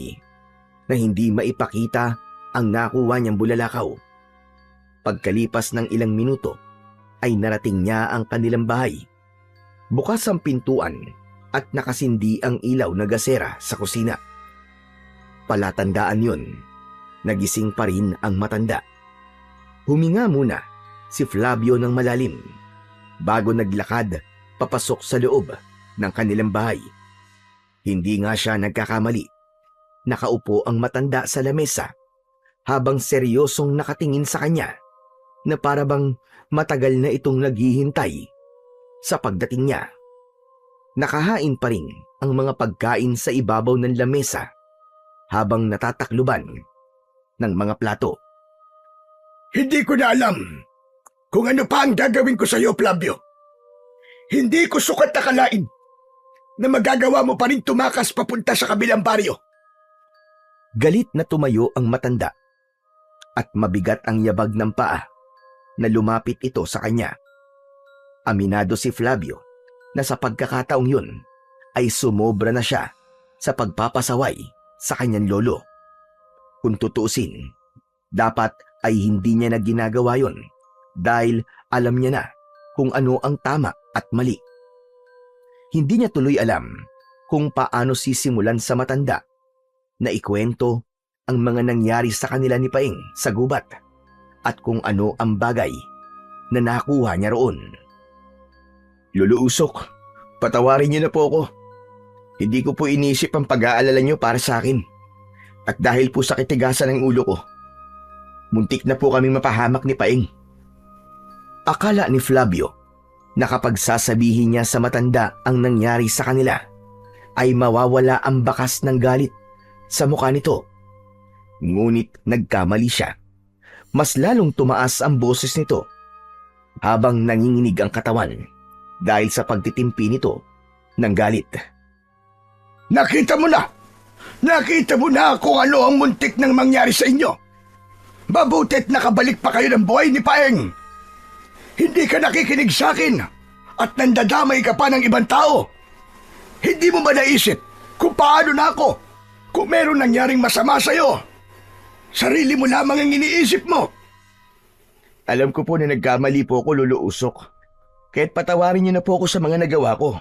na hindi maipakita ang nakuha niyang bulalakaw. Pagkalipas ng ilang minuto ay narating niya ang kanilang bahay. Bukas ang pintuan at nakasindi ang ilaw na gasera sa kusina. Palatandaan yun, nagising pa rin ang matanda. Huminga muna si Flavio ng malalim bago naglakad papasok sa loob ng kanilang bahay. Hindi nga siya nagkakamali. Nakaupo ang matanda sa lamesa habang seryosong nakatingin sa kanya na para bang matagal na itong naghihintay sa pagdating niya. Nakahain pa rin ang mga pagkain sa ibabaw ng lamesa habang natatakluban ng mga plato. Hindi ko na alam kung ano pa ang gagawin ko sa iyo, Flavio. Hindi ko sukat akalain na magagawa mo pa rin tumakas papunta sa kabilang baryo. Galit na tumayo ang matanda at mabigat ang yabag ng paa na lumapit ito sa kanya. Aminado si Flavio na sa pagkakataong yun ay sumobra na siya sa pagpapasaway sa kanyang lolo. Kung tutuusin, dapat ay hindi niya na ginagawa yun dahil alam niya na kung ano ang tama at mali. Hindi niya tuloy alam kung paano sisimulan sa matanda na ikwento ang mga nangyari sa kanila ni Paeng sa gubat at kung ano ang bagay na nakuha niya roon. Lolo Usok, patawarin niyo na po ako. Hindi ko po inisip ang pag-aalala niyo para sa akin. At dahil po sa kitigasan ng ulo ko, muntik na po kaming mapahamak ni Paeng. Akala ni Flavio na kapag sasabihin niya sa matanda ang nangyari sa kanila, ay mawawala ang bakas ng galit sa mukha nito. Ngunit nagkamali siya. Mas lalong tumaas ang boses nito habang nanginginig ang katawan dahil sa pagtitimpi nito ng galit. Nakita mo na! Nakita mo na kung ano ang muntik nang mangyari sa inyo. Mabutit nakabalik pa kayo ng buhay ni Paeng. Hindi ka nakikinig sa akin at nandadamay ka pa ng ibang tao. Hindi mo ba naisip kung paano na ako kung meron nangyaring masama sa'yo? Sarili mo lamang ang iniisip mo. Alam ko po na nagkamali po ako, Lolo Usok. Kaya't patawarin niyo na po ako sa mga nagawa ko.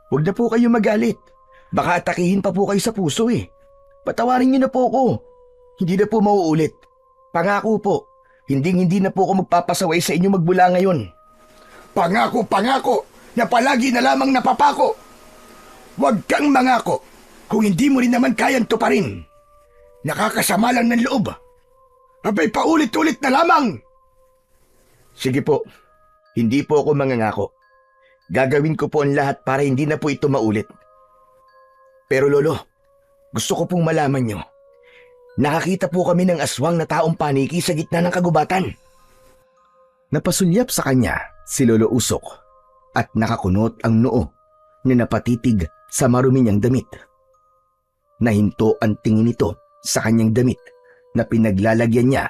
Huwag na po kayo magalit. Baka atakihin pa po kayo sa puso eh. Patawarin niyo na po ako. Hindi na po mauulit. Pangako po, hindi na po ako magpapasaway sa inyo magmula ngayon. Pangako na palagi na lamang napapako. Huwag kang mangako kung hindi mo rin naman kayang tuparin. Nakakasama lang ng loob. Abay paulit-ulit na lamang. Sige po, hindi po ako mangangako. Gagawin ko po ang lahat para hindi na po ito maulit. Pero Lolo, gusto ko pong malaman nyo. Nakakita po kami ng aswang na taong paniki sa gitna ng kagubatan. Napasulyap sa kanya si Lolo Usok at nakakunot ang noo na napatitig sa marumi niyang damit. Nahinto ang tingin nito sa kanyang damit na pinaglalagyan niya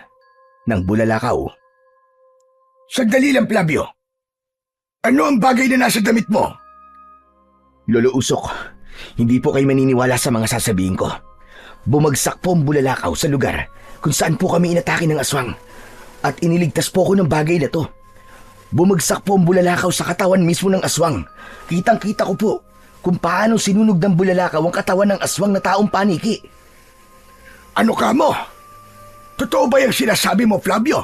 ng bulalakaw. Sandali lang, Flavio. Ano ang bagay na nasa damit mo? Lolo Usok, hindi po kayo maniniwala sa mga sasabihin ko. Bumagsak po ang bulalakaw sa lugar kung saan po kami inatake ng aswang at iniligtas po ko ng bagay na to. Bumagsak po ang bulalakaw sa katawan mismo ng aswang. Kitang-kita ko po kung paano sinunog ng bulalakaw ang katawan ng aswang na taong paniki. Ano ka mo? Totoo ba yung sinasabi mo, Flavio?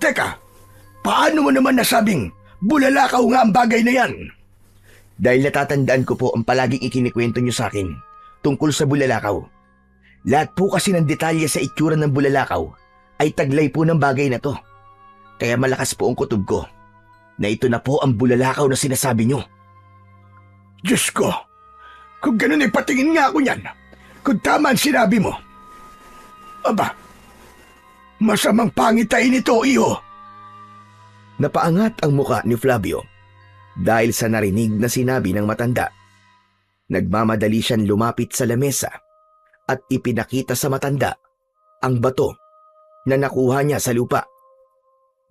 Teka, paano mo naman nasabing bulalakaw nga ang bagay na yan? Dahil natatandaan ko po ang palaging ikinikwento nyo sa akin tungkol sa bulalakaw. Lahat po kasi ng detalye sa itsura ng bulalakaw ay taglay po ng bagay na to. Kaya malakas po ang kutob ko na ito na po ang bulalakaw na sinasabi nyo. Diyos ko, kung ganun ay patingin nga ako niyan, kung tama ang sinabi mo. Aba, masamang pangitain ito, iho. Napaangat ang muka ni Flavio dahil sa narinig na sinabi ng matanda. Nagmamadali siyang lumapit sa lamesa at ipinakita sa matanda ang bato na nakuha niya sa lupa.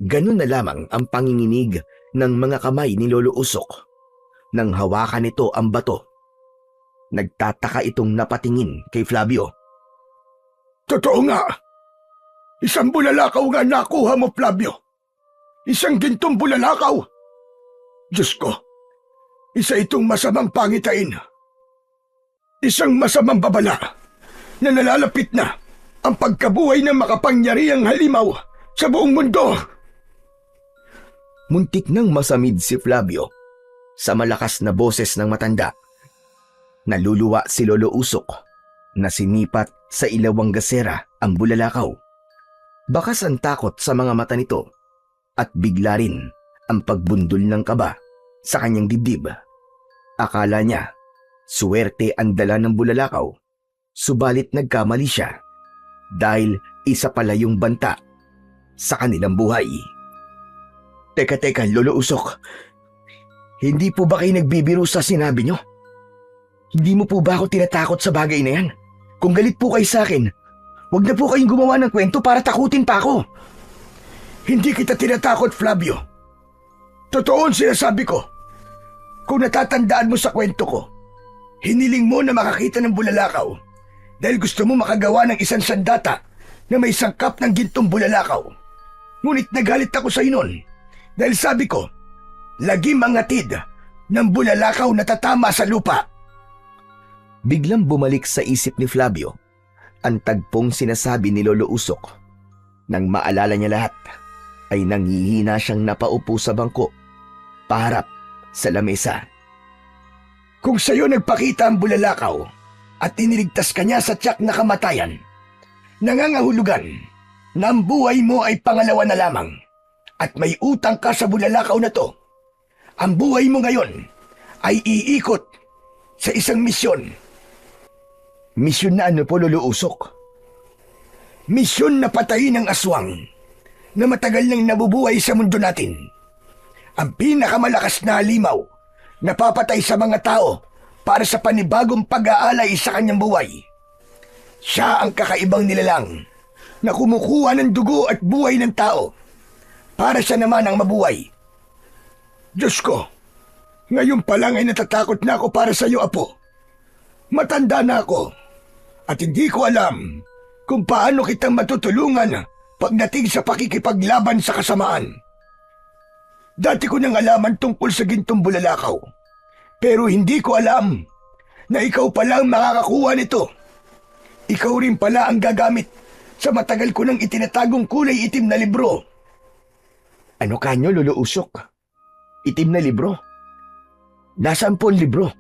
Ganun na lamang ang panginginig ng mga kamay ni Lolo Usok. Nang hawakan nito ang bato, nagtataka itong napatingin kay Flavio. Totoo nga. Isang bulalakaw nga nakuha mo, Flavio. Isang gintong bulalakaw. Diyos ko, isa itong masamang pangitain. Isang masamang babala na nalalapit na ang pagkabuhay ng makapangyarihang halimaw sa buong mundo. Muntik nang masamid si Flavio sa malakas na boses ng matanda. Naluluwa si Lolo Usok na sinipat sa ilawang gasera ang bulalakaw. Bakas ang takot sa mga mata nito at bigla rin ang pagbundol ng kaba sa kanyang dibdib. Akala niya suwerte ang dala ng bulalakaw, subalit nagkamali siya dahil isa pala yung banta sa kanilang buhay. Teka, Lolo Usok. Hindi po ba kayo nagbibiro sa sinabi nyo? Hindi mo po ba ako tinatakot sa bagay na yan? Kung galit po kayo sa akin, huwag na po kayong gumawa ng kwento para takutin pa ako. Hindi kita tinatakot, Flavio. Totoo ang sinasabi ko. Kung natatandaan mo sa kwento ko, hiniling mo na makakita ng bulalakaw dahil gusto mo makagawa ng isang sandata na may sangkap ng gintong bulalakaw. Ngunit nagalit ako sa inon dahil sabi ko, lagim ang atid ng bulalakaw na tatama sa lupa. Biglang bumalik sa isip ni Flavio ang tagpong sinasabi ni Lolo Usok. Nang maalala niya lahat, ay nanghihina siyang napaupo sa bangko, paharap sa lamesa. Kung sa'yo nagpakita ang bulalakaw at iniligtas ka niya sa tiyak na kamatayan, nangangahulugan na ang buhay mo ay pangalawa na lamang at may utang ka sa bulalakaw na to. Ang buhay mo ngayon ay iikot sa isang misyon. Misyon na ano po, Lolo Usok? Misyon na patayin ang aswang na matagal nang nabubuhay sa mundo natin. Ang pinakamalakas na halimaw na papatay sa mga tao para sa panibagong pag-aalay sa kanyang buhay. Siya ang kakaibang nilalang na kumukuha ng dugo at buhay ng tao para siya naman ang mabuhay. Diyos ko, ngayon pa lang ay natatakot na ako para sa iyo, Apo. Matanda na ako at hindi ko alam kung paano kitang matutulungan pagdating sa pakikipaglaban sa kasamaan. Dati ko nang alaman tungkol sa gintong bulalakaw, pero hindi ko alam na ikaw pala ang makakakuha nito. Ikaw rin pala ang gagamit sa matagal ko nang itinatagong kulay itim na libro. Ano kanyo, Lolo Usok? Itim na libro? Nasaan po ang libro?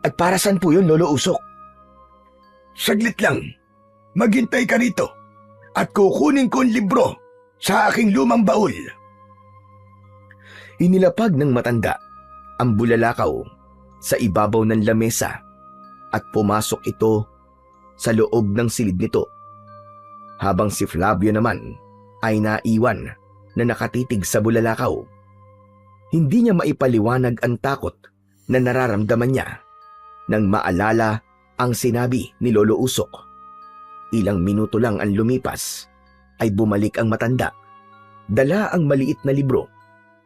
At para saan po yun, Lolo Usok? Saglit lang, maghintay ka rito at kukunin ko ang libro sa aking lumang baul. Inilapag ng matanda ang bulalakaw sa ibabaw ng lamesa at pumasok ito sa loob ng silid nito. Habang si Flavio naman ay naiwan na nakatitig sa bulalakaw. Hindi niya maipaliwanag ang takot na nararamdaman niya nang maalala ang sinabi ni Lolo Usok. Ilang minuto lang ang lumipas ay bumalik ang matanda. Dala ang maliit na libro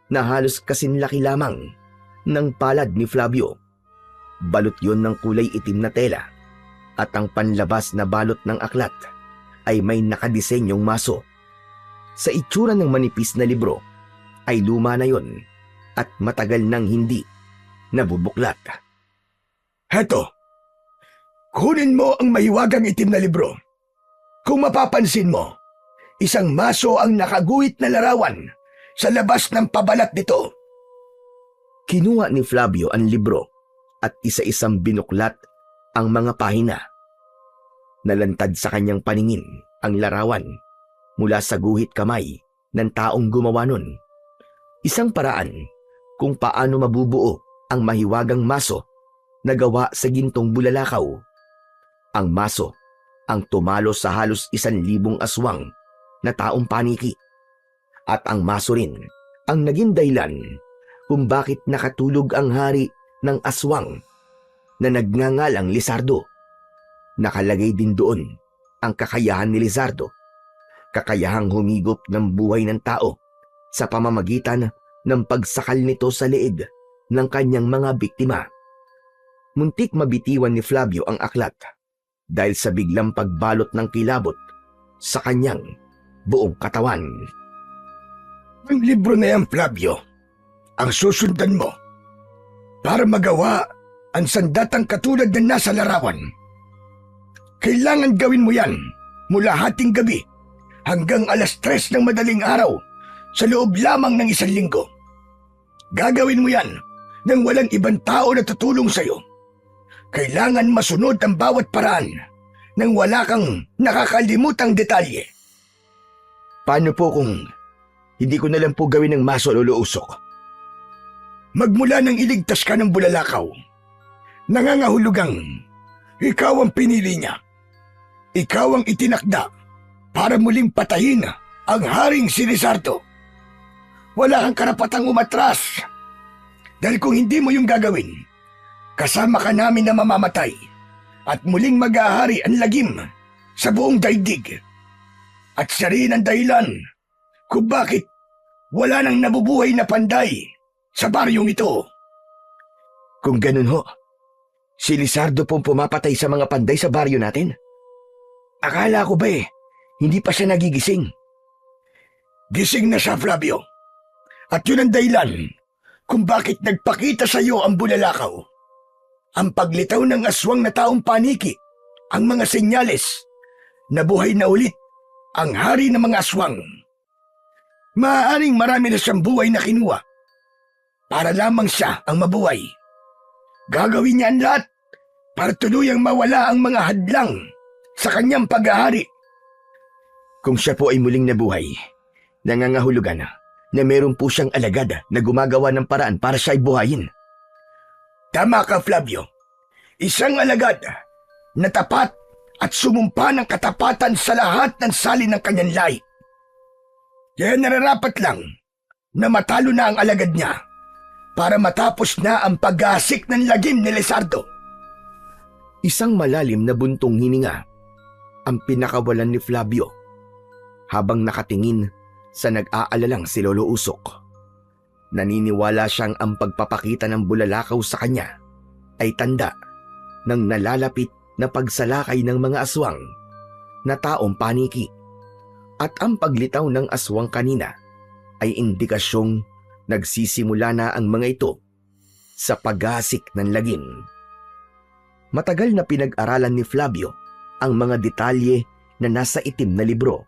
na halos kasinlaki lamang ng palad ni Flavio. Balot yon ng kulay itim na tela at ang panlabas na balot ng aklat ay may nakadisenyong maso. Sa itsura ng manipis na libro ay luma na yon at matagal nang hindi nabubuklat. Heto, kunin mo ang mahiwagang itim na libro. Kung mapapansin mo, isang maso ang nakaguhit na larawan sa labas ng pabalat nito. Kinuha ni Flavio ang libro at isa-isang binuklat ang mga pahina. Nalantad sa kanyang paningin ang larawan mula sa guhit kamay ng taong gumawa nun. Isang paraan kung paano mabubuo ang mahiwagang maso na gawa sa gintong bulalakaw. Ang maso ang tumalo sa halos 1,000 aswang na taong paniki. At ang maso rin ang naging dahilan kung bakit nakatulog ang hari ng aswang na nagngangalang Lizardo. Nakalagay din doon ang kakayahan ni Lizardo, kakayahang humigop ng buhay ng tao sa pamamagitan ng pagsakal nito sa leeg ng kanyang mga biktima. Muntik mabitiwan ni Flavio ang aklat dahil sa biglang pagbalot ng kilabot sa kanyang buong katawan. Ang libro na yan, Flavio, ang susundan mo para magawa ang sandatang katulad na nasa larawan. Kailangan gawin mo yan mula hating gabi hanggang 3:00 ng madaling araw sa loob lamang ng 1 linggo. Gagawin mo yan nang walang ibang tao na tutulong sa'yo. Kailangan masunod ang bawat paraan nang wala kang nakakalimutang detalye. Paano po kung hindi ko na lang po gawin ng maso, Lolo Usok? Magmula nang iligtas ka ng bulalakaw, nangangahulugang ikaw ang pinili niya. Ikaw ang itinakda para muling patayin ang haring si Lizardo. Wala kang karapatang umatras. Dahil kung hindi mo yung gagawin, kasama ka namin na mamamatay at muling mag-ahari ang lagim sa buong daigdig. At siya rin ang dahilan kung bakit wala nang nabubuhay na panday sa baryong ito. Kung ganun ho, si Lizardo pong pumapatay sa mga panday sa baryo natin? Akala ko ba hindi pa siya nagigising? Gising na siya, Flavio. At yun ang dahilan kung bakit nagpakita sa iyo ang bulalakaw. Ang paglitaw ng aswang na taong paniki, ang mga senyales na buhay na ulit ang hari ng mga aswang. Maaaring marami na siyang buhay na kinuha para lamang siya ang mabuhay. Gagawin niya ang lahat para tuluyang mawala ang mga hadlang sa kanyang pag-ahari. Kung siya po ay muling nabuhay, nangangahulugan na meron po siyang alagad na gumagawa ng paraan para siya ay buhayin. Tama ka, Flavio. Isang alagad na tapat at sumumpa ng katapatan sa lahat ng salin ng kanyang lahi. Kaya nararapat lang na matalo na ang alagad niya para matapos na ang pag-aasik ng lagim ni Lizardo. Isang malalim na buntong hininga ang pinakawalan ni Flavio habang nakatingin sa nag-aalalang si Lolo Usok. Naniniwala siyang ang pagpapakita ng bulalakaw sa kanya ay tanda ng nalalapit na pagsalakay ng mga aswang na taong paniki, at ang paglitaw ng aswang kanina ay indikasyong nagsisimula na ang mga ito sa paggasik ng lagim. Matagal na pinag-aralan ni Flavio ang mga detalye na nasa itim na libro.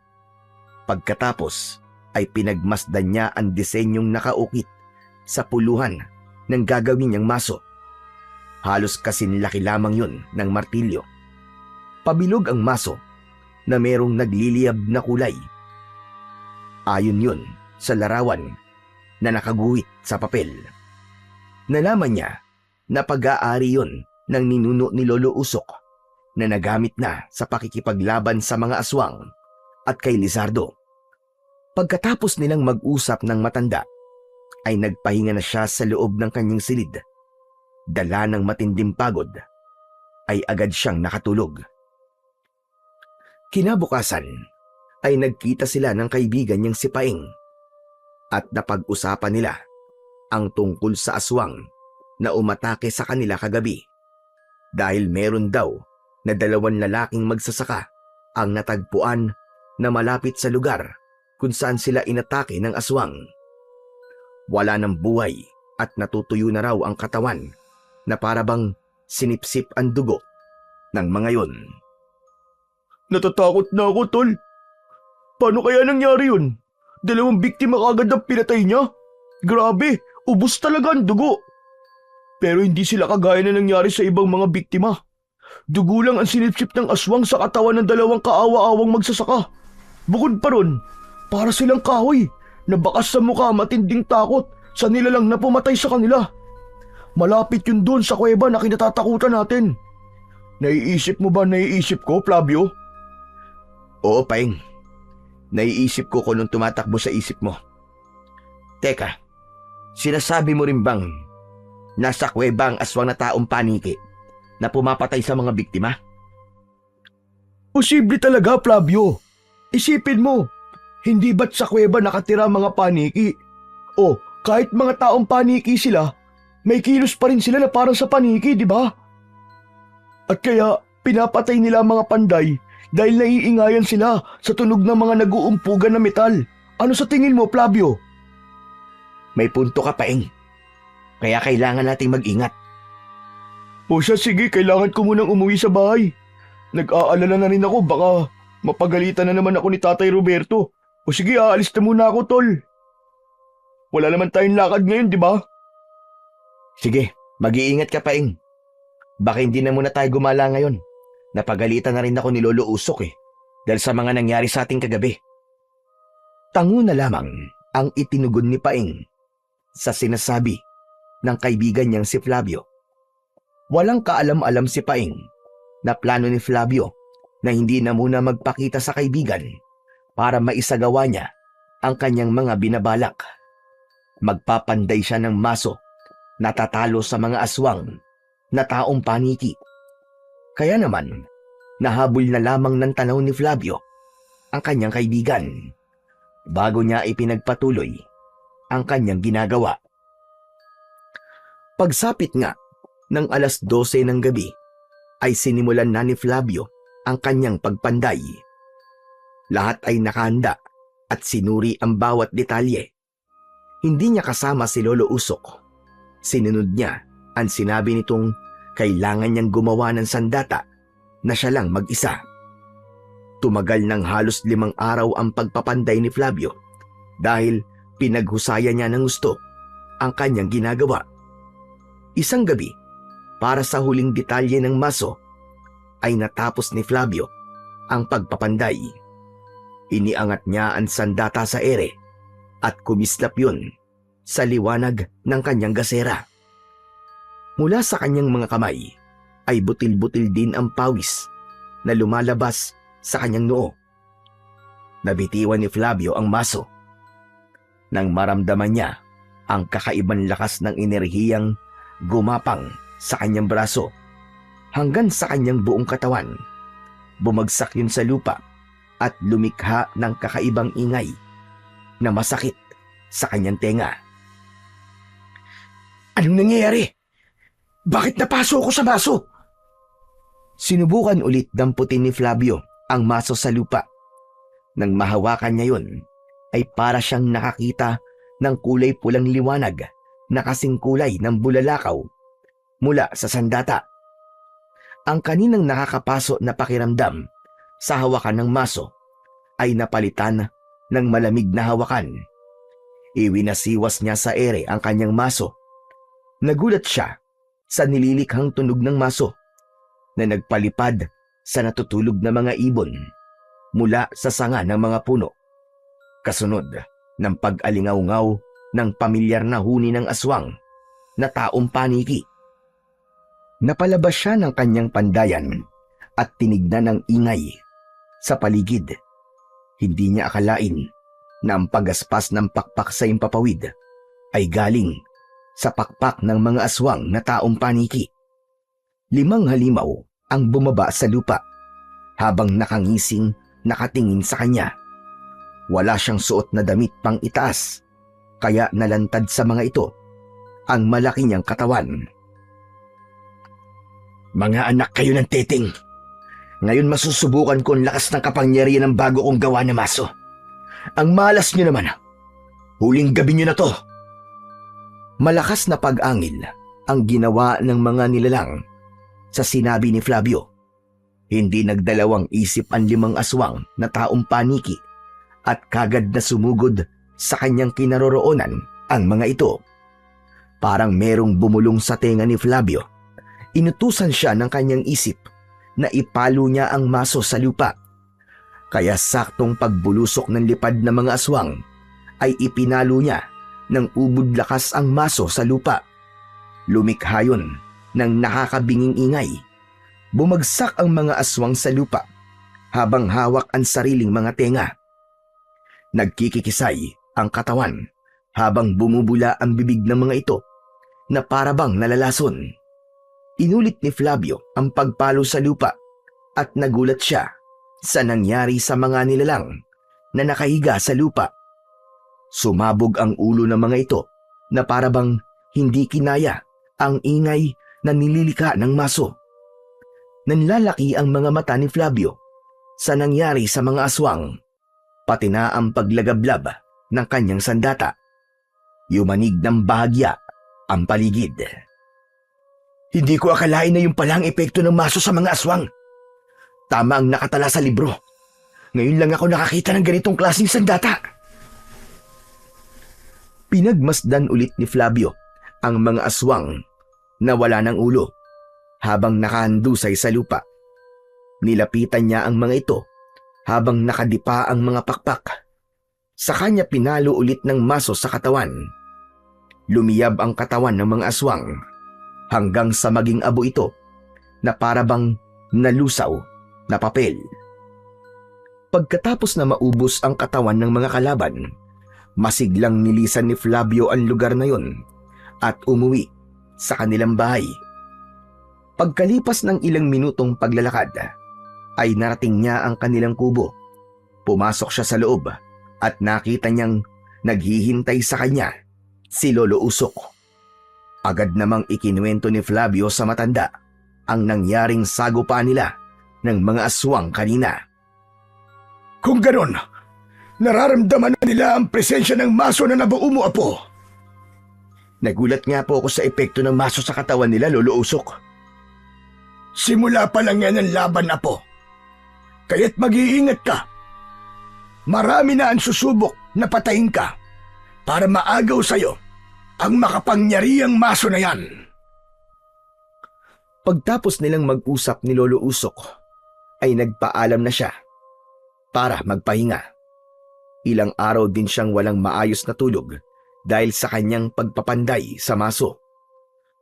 Pagkatapos ay pinagmasdan niya ang disenyong nakaukit sa puluhan ng gagawin niyang maso. Halos kasinlaki lamang yun ng martilyo. Pabilog ang maso na merong nagliliyab na kulay. Ayon yun sa larawan na nakaguhit sa papel. Nalaman niya na pag-aari yun ng ninuno ni Lolo Usok na nagamit na sa pakikipaglaban sa mga aswang at kay Lizardo. Pagkatapos nilang mag-usap ng matanda, ay nagpahinga na siya sa loob ng kanyang silid. Dala ng matinding pagod, ay agad siyang nakatulog. Kinabukasan, ay nagkita sila ng kaibigan niyang si Paing at napag-usapan nila ang tungkol sa aswang na umatake sa kanila kagabi, dahil meron daw na 2 lalaking magsasaka ang natagpuan na malapit sa lugar kung saan sila inatake ng aswang. Wala ng buhay at natutuyo na raw ang katawan na parabang sinipsip ang dugo ng mga yon. Natatakot na ako, tol. Paano kaya nangyari yun? 2 biktima kagad ang pinatay niya? Grabe, ubos talaga ang dugo. Pero hindi sila kagaya na nangyari sa ibang mga biktima. Dugo lang ang sinipsip ng aswang sa katawan ng 2 kaawa-awang magsasaka. Bukod pa ron, para silang kahoy na bakas sa mukha, matinding takot sa nilalang na pumatay sa kanila. Malapit yun doon sa kuweba na kinatatakutan natin. Naiisip mo ba naiisip ko, Flavio? Oo, Paing. Naiisip ko kung nung tumatakbo sa isip mo. Teka, sinasabi mo rin bang nasa kuweba ang aswang na taong paniki na pumapatay sa mga biktima? Posible talaga, Flavio. Isipin mo, hindi ba't sa kuweba nakatira mga paniki? O kahit mga taong paniki sila, may kilos pa rin sila na parang sa paniki, di ba? At kaya pinapatay nila ang mga panday dahil naiingayan sila sa tunog ng mga nag-uumpugan na metal. Ano sa tingin mo, Flavio? May punto ka, Paing. Kaya kailangan nating mag-ingat. O siya, sige, kailangan ko munang umuwi sa bahay. Nag-aalala na rin ako, baka mapagalitan na naman ako ni Tatay Roberto. O sige, aalis na muna ako, tol. Wala naman tayong lakad ngayon, di ba? Sige, mag-iingat ka, Paing. Baka hindi na muna tayo gumala ngayon. Napagalitan na rin ako ni Lolo Usok dahil sa mga nangyari sa ating kagabi. Tango na lamang ang itinugon ni Paing sa sinasabi ng kaibigan niyang si Flavio. Walang kaalam-alam si Paing na plano ni Flavio na hindi na muna magpakita sa kaibigan para maisagawa niya ang kanyang mga binabalak. Magpapanday siya ng maso na tatalo sa mga aswang na taong paniki. Kaya naman, nahabol na lamang ng tanaw ni Flavio ang kanyang kaibigan bago niya ipinagpatuloy ang kanyang ginagawa. Pagsapit nga ng 12:00 ng gabi ay sinimulan na ni Flavio ang kanyang pagpanday. Lahat ay nakahanda at sinuri ang bawat detalye. Hindi niya kasama si Lolo Usok. Sinunod niya ang sinabi nitong kailangan niyang gumawa ng sandata na siya lang mag-isa. Tumagal ng halos 5 araw ang pagpapanday ni Flavio dahil pinaghusayan niya ng gusto ang kanyang ginagawa. Isang gabi, para sa huling detalye ng maso, ay natapos ni Flavio ang pagpapanday. Iniangat niya ang sandata sa ere at kumislap yun sa liwanag ng kanyang gasera. Mula sa kanyang mga kamay ay butil-butil din ang pawis na lumalabas sa kanyang noo. Nabitiwan ni Flavio ang maso nang maramdaman niya ang kakaibang lakas ng enerhiyang gumapang sa kanyang braso hanggang sa kanyang buong katawan. bumagsak yun sa lupa at lumikha ng kakaibang ingay na masakit sa kanyang tenga. Anong nangyayari? Bakit napaso ako sa maso? Sinubukan ulit damputin ni Flavio ang maso sa lupa. Nang mahawakan niya yun, ay para siyang nakakita ng kulay pulang liwanag na kasing kulay ng bulalakaw mula sa sandata. Ang kaninang nakakapaso na pakiramdam sa hawakan ng maso ay napalitan ng malamig na hawakan. Iwinasiwas niya sa ere ang kanyang maso. Nagulat siya sa nililikhang tunog ng maso na nagpalipad sa natutulog na mga ibon mula sa sanga ng mga puno. Kasunod ng pag-alingaw-ngaw ng pamilyar na huni ng aswang na taong paniki. Napalabas siya ng kanyang pandayan at tinignan ng ingay sa paligid. Hindi niya akalain na ang pagaspas ng pakpak sa impapawid ay galing sa pakpak ng mga aswang na taong paniki. 5 halimaw ang bumaba sa lupa habang nakangising nakatingin sa kanya. Wala siyang suot na damit pang itaas, kaya nalantad sa mga ito ang malaki niyang katawan. Mga anak kayo ng teting. Ngayon masusubukan ko ang lakas ng kapangyarihan ng bago kong gawa na maso. Ang malas niyo naman. Huling gabi niyo na to. Malakas na pag-angil ang ginawa ng mga nilalang sa sinabi ni Flavio. Hindi nagdalawang isip ang 5 aswang na taong paniki at kagad na sumugod sa kanyang kinaroroonan ang mga ito. Parang merong bumulong sa tenga ni Flavio. Inutusan siya ng kanyang isip na ipalo niya ang maso sa lupa. Kaya saktong pagbulusok ng lipad ng mga aswang ay ipinalo niya ng ubod lakas ang maso sa lupa. Lumikha yun ng nakakabinging ingay. Bumagsak ang mga aswang sa lupa habang hawak ang sariling mga tenga. Nagkikikisay ang katawan habang bumubula ang bibig ng mga ito na parabang nalalason. Inulit ni Flavio ang pagpalo sa lupa at nagulat siya sa nangyari sa mga nilalang na nakahiga sa lupa. Sumabog ang ulo ng mga ito na parabang hindi kinaya ang ingay na nililika ng maso. Nanlalaki ang mga mata ni Flavio sa nangyari sa mga aswang, pati na ang paglagablab ng kanyang sandata. Yumanig ng bahagya ang paligid. Hindi ko akalain na yung palang epekto ng maso sa mga aswang. Tama ang nakatala sa libro. Ngayon lang ako nakakita ng ganitong klaseng sandata. Pinagmasdan ulit ni Flavio ang mga aswang na wala ng ulo habang nakahandusay sa lupa. Nilapitan niya ang mga ito habang nakadipa ang mga pakpak. Sa kanya pinalo ulit ng maso sa katawan. Lumiyab ang katawan ng mga aswang hanggang sa maging abo ito na parabang nalusaw na papel. Pagkatapos na maubos ang katawan ng mga kalaban, masiglang nilisan ni Flavio ang lugar na yon at umuwi sa kanilang bahay. Pagkalipas ng ilang minutong paglalakad, ay narating niya ang kanilang kubo. Pumasok siya sa loob at nakita niyang naghihintay sa kanya si Lolo Usok. Agad namang ikinuwento ni Flavio sa matanda ang nangyaring sagupaan nila ng mga aswang kanina. Kung ganon, nararamdaman na nila ang presensya ng maso na nabuo mo, Apo. Nagulat nga po ako sa epekto ng maso sa katawan nila, Lolo Usok. Simula pa lang yan ang laban, Apo. Kaya't mag-iingat ka. Marami na ang susubok na patayin ka para maagaw sa'yo ang makapangyarihang maso na yan. Pagtapos nilang mag-usap ni Lolo Usok, ay nagpaalam na siya para magpahinga. Ilang araw din siyang walang maayos na tulog dahil sa kanyang pagpapanday sa maso.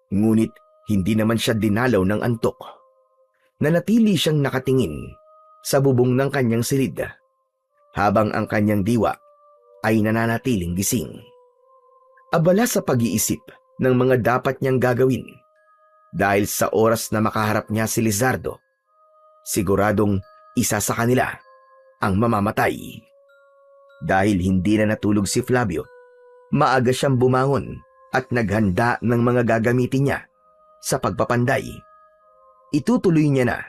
Ngunit hindi naman siya dinalaw ng antok. Nanatili siyang nakatingin sa bubong ng kanyang silid habang ang kanyang diwa ay nananatiling gising. Abala sa pag-iisip ng mga dapat niyang gagawin dahil sa oras na makaharap niya si Lizardo, siguradong isa sa kanila ang mamamatay. Dahil hindi na natulog si Flavio, maaga siyang bumangon at naghanda ng mga gagamitin niya sa pagpapanday. Itutuloy niya na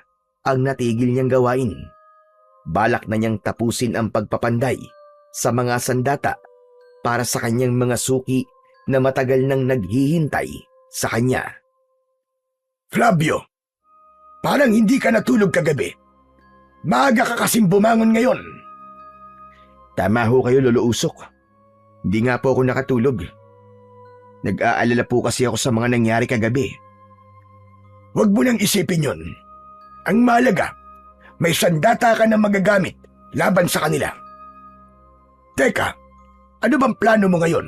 ang natigil niyang gawain. Balak na niyang tapusin ang pagpapanday sa mga sandata para sa kanyang mga suki na matagal nang naghihintay sa kanya. Flavio, parang hindi ka natulog kagabi. Maaga ka kasing bumangon ngayon. Tama ho kayo, Lolo Usok. Hindi nga po ako nakatulog. Nag-aalala po kasi ako sa mga nangyari kagabi. Huwag mo nang isipin yun. Ang mahalaga, may sandata ka na magagamit laban sa kanila. Teka, ano bang plano mo ngayon?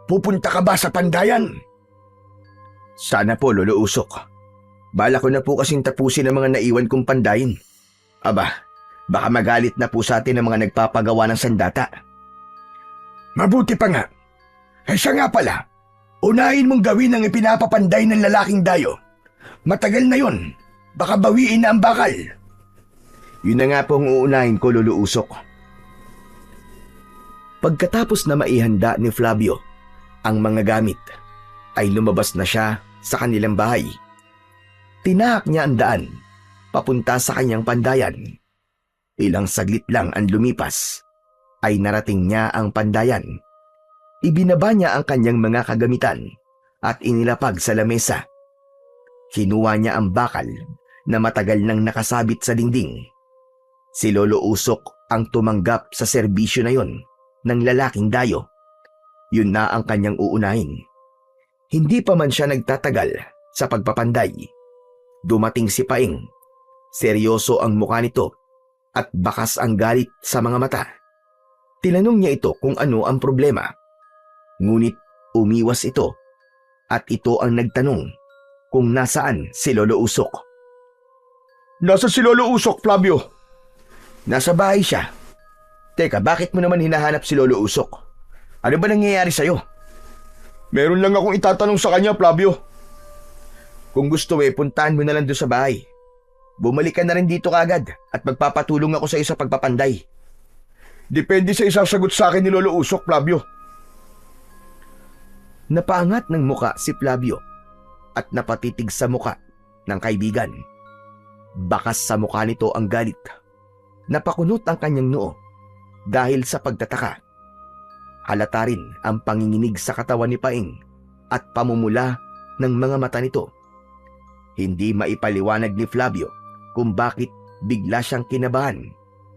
Pupunta ka ba sa pandayan? Sana po, Lolo Usok. Bala ko na po kasing tapusin ang mga naiwan kong pandayin. Aba, baka magalit na po sa atin ang mga nagpapagawa ng sandata. Mabuti pa nga. Siya nga pala, unahin mong gawin ang ipinapapanday ng lalaking dayo. Matagal na yon. Baka bawiin na ang bakal. Yun na nga pong uunahin ko, Lolo Usok. Pagkatapos na maihanda ni Flavio ang mga gamit, ay lumabas na siya sa kanilang bahay. Tinahak niya ang daan papunta sa kanyang pandayan. Ilang saglit lang ang lumipas, ay narating niya ang pandayan. Ibinaba niya ang kanyang mga kagamitan at inilapag sa lamesa. Kinuha niya ang bakal na matagal nang nakasabit sa dingding. Si Lolo Usok ang tumanggap sa serbisyo na yon ng lalaking dayo. Yun na ang kanyang uunahin. Hindi pa man siya nagtatagal sa pagpapanday. Dumating si Paing. Seryoso ang mukha nito at bakas ang galit sa mga mata. Tinanong niya ito kung ano ang problema. Ngunit umiwas ito at ito ang nagtanong kung nasaan si Lolo Usok. Nasa si Lolo Usok, Flavio? Nasa bahay siya. Teka, bakit mo naman hinahanap si Lolo Usok? Ano ba nangyayari sa'yo? Meron lang akong itatanong sa kanya, Flavio. Kung gusto puntahan mo na lang doon sa bahay. Bumalik ka na rin dito kagad at magpapatulong ako sa iyo sa pagpapanday. Depende sa isasagot sa akin ni Lolo Usok, Flavio. Napaangat ng muka si Flavio at napatitig sa muka ng kaibigan. Bakas sa muka nito ang galit. Napakunot ang kanyang noo dahil sa pagtataka. Halata rin ang panginginig sa katawan ni Paing at pamumula ng mga mata nito. Hindi maipaliwanag ni Flavio kung bakit bigla siyang kinabahan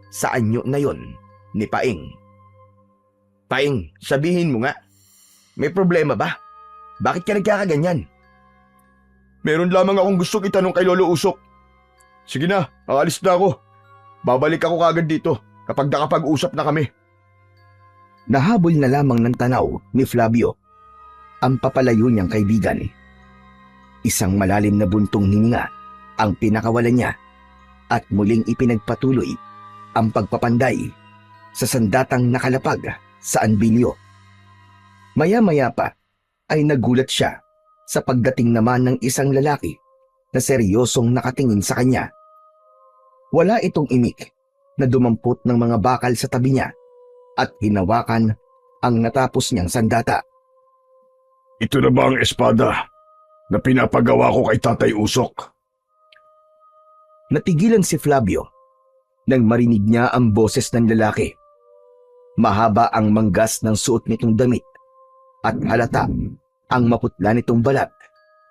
sa anyo na yon ni Paing. Paing, sabihin mo nga, may problema ba? Bakit ka nagkakaganyan? Meron lamang akong gustong itanong kay Lolo Usok. Sige na, aalis na ako. Babalik ako kagad dito kapag nakapag-usap na kami. Nahabol na lamang ng tanaw ni Flavio ang papalayo niyang kaibigan. Isang malalim na buntong hininga ang pinakawalan niya at muling ipinagpatuloy ang pagpapanday sa sandatang nakalapag sa anbilyo. Maya-maya pa ay nagulat siya sa pagdating naman ng isang lalaki na seryosong nakatingin sa kanya. Wala itong imik na dumampot ng mga bakal sa tabi niya at hinawakan ang natapos niyang sandata. Ito na ba ang espada na pinapagawa ko kay Tatay Usok? Natigilan si Flavio nang marinig niya ang boses ng lalaki. Mahaba ang manggas ng suot nitong damit at halata ang maputla nitong balat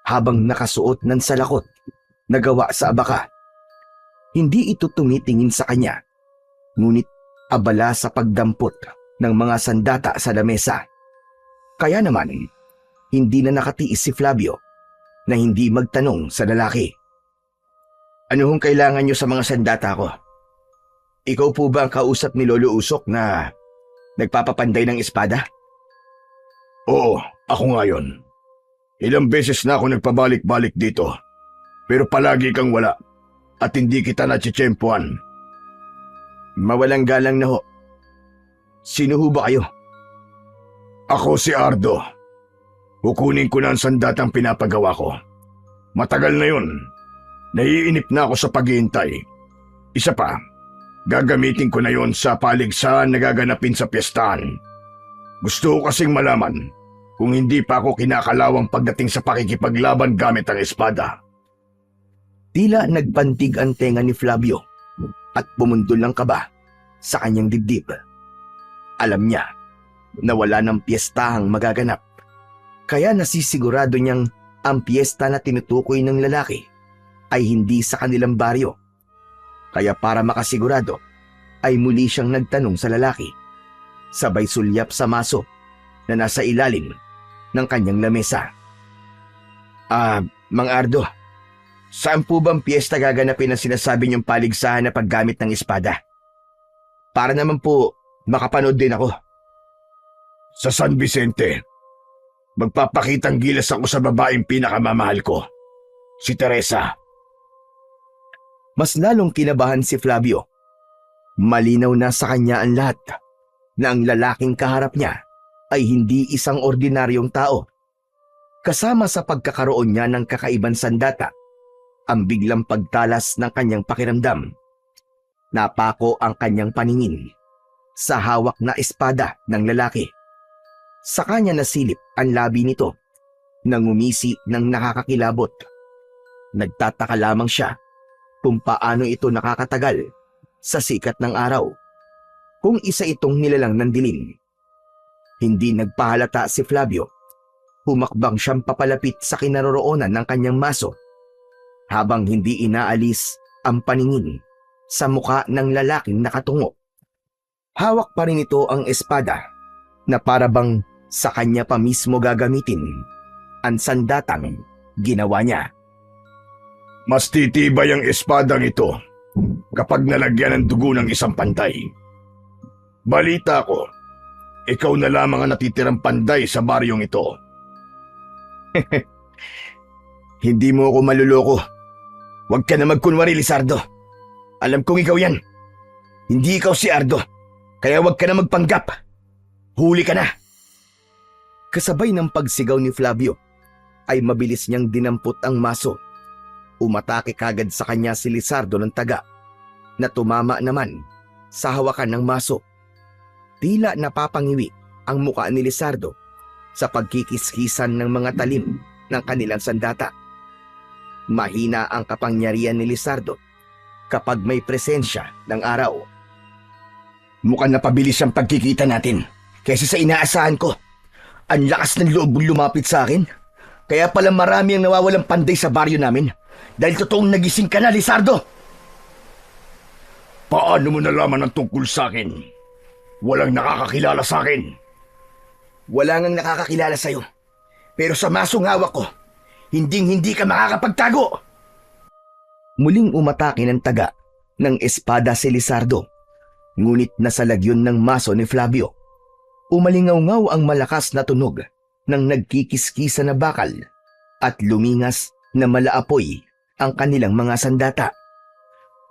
habang nakasuot ng salakot na gawa sa abaka. Hindi ito tumitingin sa kanya, ngunit abala sa pagdampot ng mga sandata sa lamesa. Kaya naman, hindi na nakatiis si Flavio na hindi magtanong sa lalaki. Ano hong kailangan niyo sa mga sandata ko? Ikaw po ba ang kausap ni Lolo Usok na nagpapapanday ng espada? Oo, ako nga yun. Ilang beses na ako nagpabalik-balik dito. Pero palagi kang wala at hindi kita natsitsyempuan. Mawalang galang na ho. Sino ho ba kayo? Ako si Ardo. Kukunin ko na ang sandatang pinapagawa ko. Matagal na yun. Naiinip na ako sa paghihintay. Isa pa, gagamitin ko na yon sa paligsahan na gaganapin sa piyestahan. Gusto ko kasing malaman kung hindi pa ako kinakalawang pagdating sa pakikipaglaban gamit ang espada. Tila nagpantig ang tenga ni Flavio at bumundol ng kaba sa kanyang dibdib. Alam niya na wala ng piyestahang magaganap, kaya nasisigurado niyang ang piyesta na tinutukoy ng lalaki ay hindi sa kanilang baryo. Kaya para makasigurado, ay muli siyang nagtanong sa lalaki, sabay sulyap sa maso na nasa ilalim ng kanyang lamesa. Mang Ardo, saan po bang piyesta gaganapin ang sinasabi niyong paligsahan na paggamit ng espada? Para naman po makapanood din ako. Sa San Vicente, magpapakitang gilas ako sa babaeng pinakamamahal ko, si Teresa. Mas lalong kinabahan si Flavio. Malinaw na sa kanya ang lahat na ang lalaking kaharap niya ay hindi isang ordinaryong tao. Kasama sa pagkakaroon niya ng kakaibang sandata, ang biglang pagtalas ng kanyang pakiramdam. Napako ang kanyang paningin sa hawak na espada ng lalaki. Sa kanya nasilip ang labi nito na ngumisi ng nakakakilabot. Nagtataka lamang siya kung paano ito nakakatagal sa sikat ng araw, kung isa itong nilalang ng dilim. Hindi nagpahalata si Flavio. Humakbang siyang papalapit sa kinaroroonan ng kanyang maso, habang hindi inaalis ang paningin sa muka ng lalaking nakatungo. Hawak pa rin ito ang espada na parabang sa kanya pa mismo gagamitin ang sandatang ginawa niya. Mas titibay ang espadang ito kapag nalagyan ng dugo ng isang panday. Balita ko, ikaw na lamang ang natitirang panday sa baryong ito. Hindi mo ako maluloko. Huwag ka na magkunwari, Lizardo. Alam kong ikaw yan. Hindi ikaw si Ardo, kaya huwag ka na magpanggap. Huli ka na. Kasabay ng pagsigaw ni Flavio, ay mabilis niyang dinampot ang maso. Umatake kagad sa kanya si Lizardo ng taga, na tumama naman sa hawakan ng maso. Tila napapangiwi ang muka ni Lizardo sa pagkikiskisan ng mga talim ng kanilang sandata. Mahina ang kapangyarihan ni Lizardo kapag may presensya ng araw. Mukhang napabilis ang pagkikita natin kaysa sa inaasahan ko. Ang lakas ng loob mong lumapit sa akin. Kaya pala marami ang nawawalang panday sa baryo namin dahil totoong nagising ka na, Lizardo. Paano mo nalaman ang tungkol sa akin? Walang nakakakilala sa akin. Wala ngang nakakakilala sa'yo. Pero sa masong hawak ko, hindi ka makakapagtago. Muling umatake ng taga ng espada si Lizardo, ngunit nasa lagyon ng maso ni Flavio. Umalingaw-ngaw ang malakas na tunog ng nagkikiskisa na bakal at lumingas na malaapoy ang kanilang mga sandata.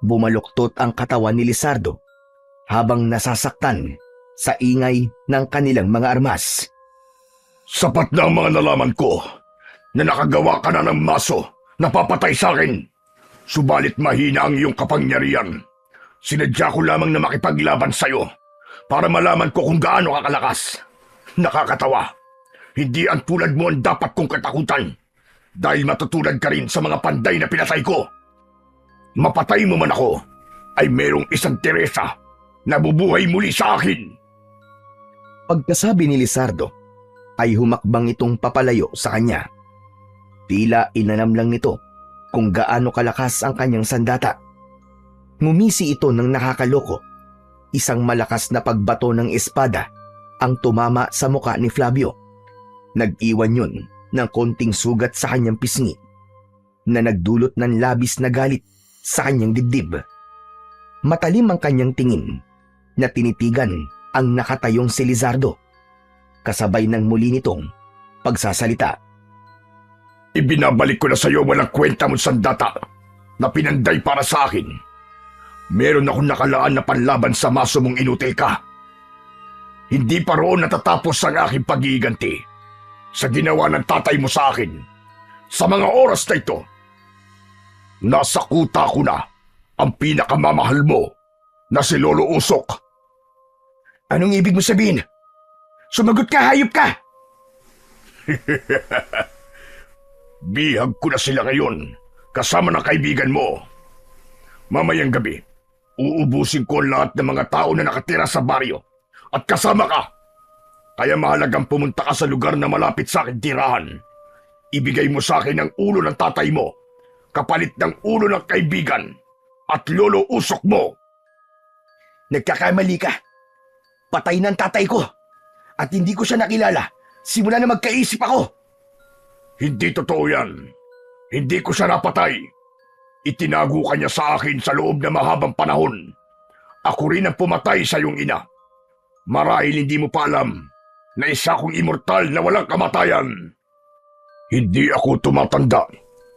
Bumaluktot ang katawan ni Lizardo habang nasasaktan sa ingay ng kanilang mga armas. Sapat na ang mga nalaman ko na nakagawa ka na ng maso na papatay sa akin. Subalit mahina ang iyong kapangyarihan. Sinadya ko lamang na makipaglaban sa'yo para malaman ko kung gaano ka kalakas. Nakakatawa. Hindi ang tulad mo ang dapat kong katakutan dahil matutulad ka rin sa mga panday na pinatay ko. Mapatay mo man ako, ay merong isang Teresa na bubuhay muli sa akin. Pagkasabi ni Lizardo, ay humakbang itong papalayo sa kanya. Tila inanam lang nito kung gaano kalakas ang kanyang sandata. Ngumisi ito ng nakakaloko. Isang malakas na pagbato ng espada ang tumama sa muka ni Flavio. Nag-iwan yun ng konting sugat sa kanyang pisngi na nagdulot ng labis na galit sa kanyang dibdib. Matalim ang kanyang tingin na tinitigan ang nakatayong si Lizardo, kasabay ng muli nitong pagsasalita. Ibinabalik ko na sa iyo walang kwenta mong sandata na pinanday para sa akin. Meron akong nakalaan na panlaban sa maso mong inutil ka. Hindi pa roon natatapos ang aking pag-iiganti sa ginawa ng tatay mo sa akin. Sa mga oras na ito, nasa kuta ko na ang pinakamamahal mo na si Lolo Usok. Anong ibig mo sabihin? Sumagot ka, hayop ka! Bihag ko na sila ngayon kasama ng kaibigan mo. Mamayang gabi, uubusin ko ang lahat ng mga tao na nakatira sa baryo at kasama ka. Kaya mahalagang pumunta ka sa lugar na malapit sa aking tirahan. Ibigay mo sa akin ang ulo ng tatay mo, kapalit ng ulo ng kaibigan at Lolo Usok mo. Nagkakamali ka. Patay ng tatay ko. At hindi ko siya nakilala simula na magkaisip ako. Hindi totoo yan. Hindi ko siya napatay. Itinago ka niya sa akin sa loob ng mahabang panahon. Ako rin ang pumatay sa iyong ina. Marahil hindi mo pa alam na isa kong immortal na walang kamatayan. Hindi ako tumatanda.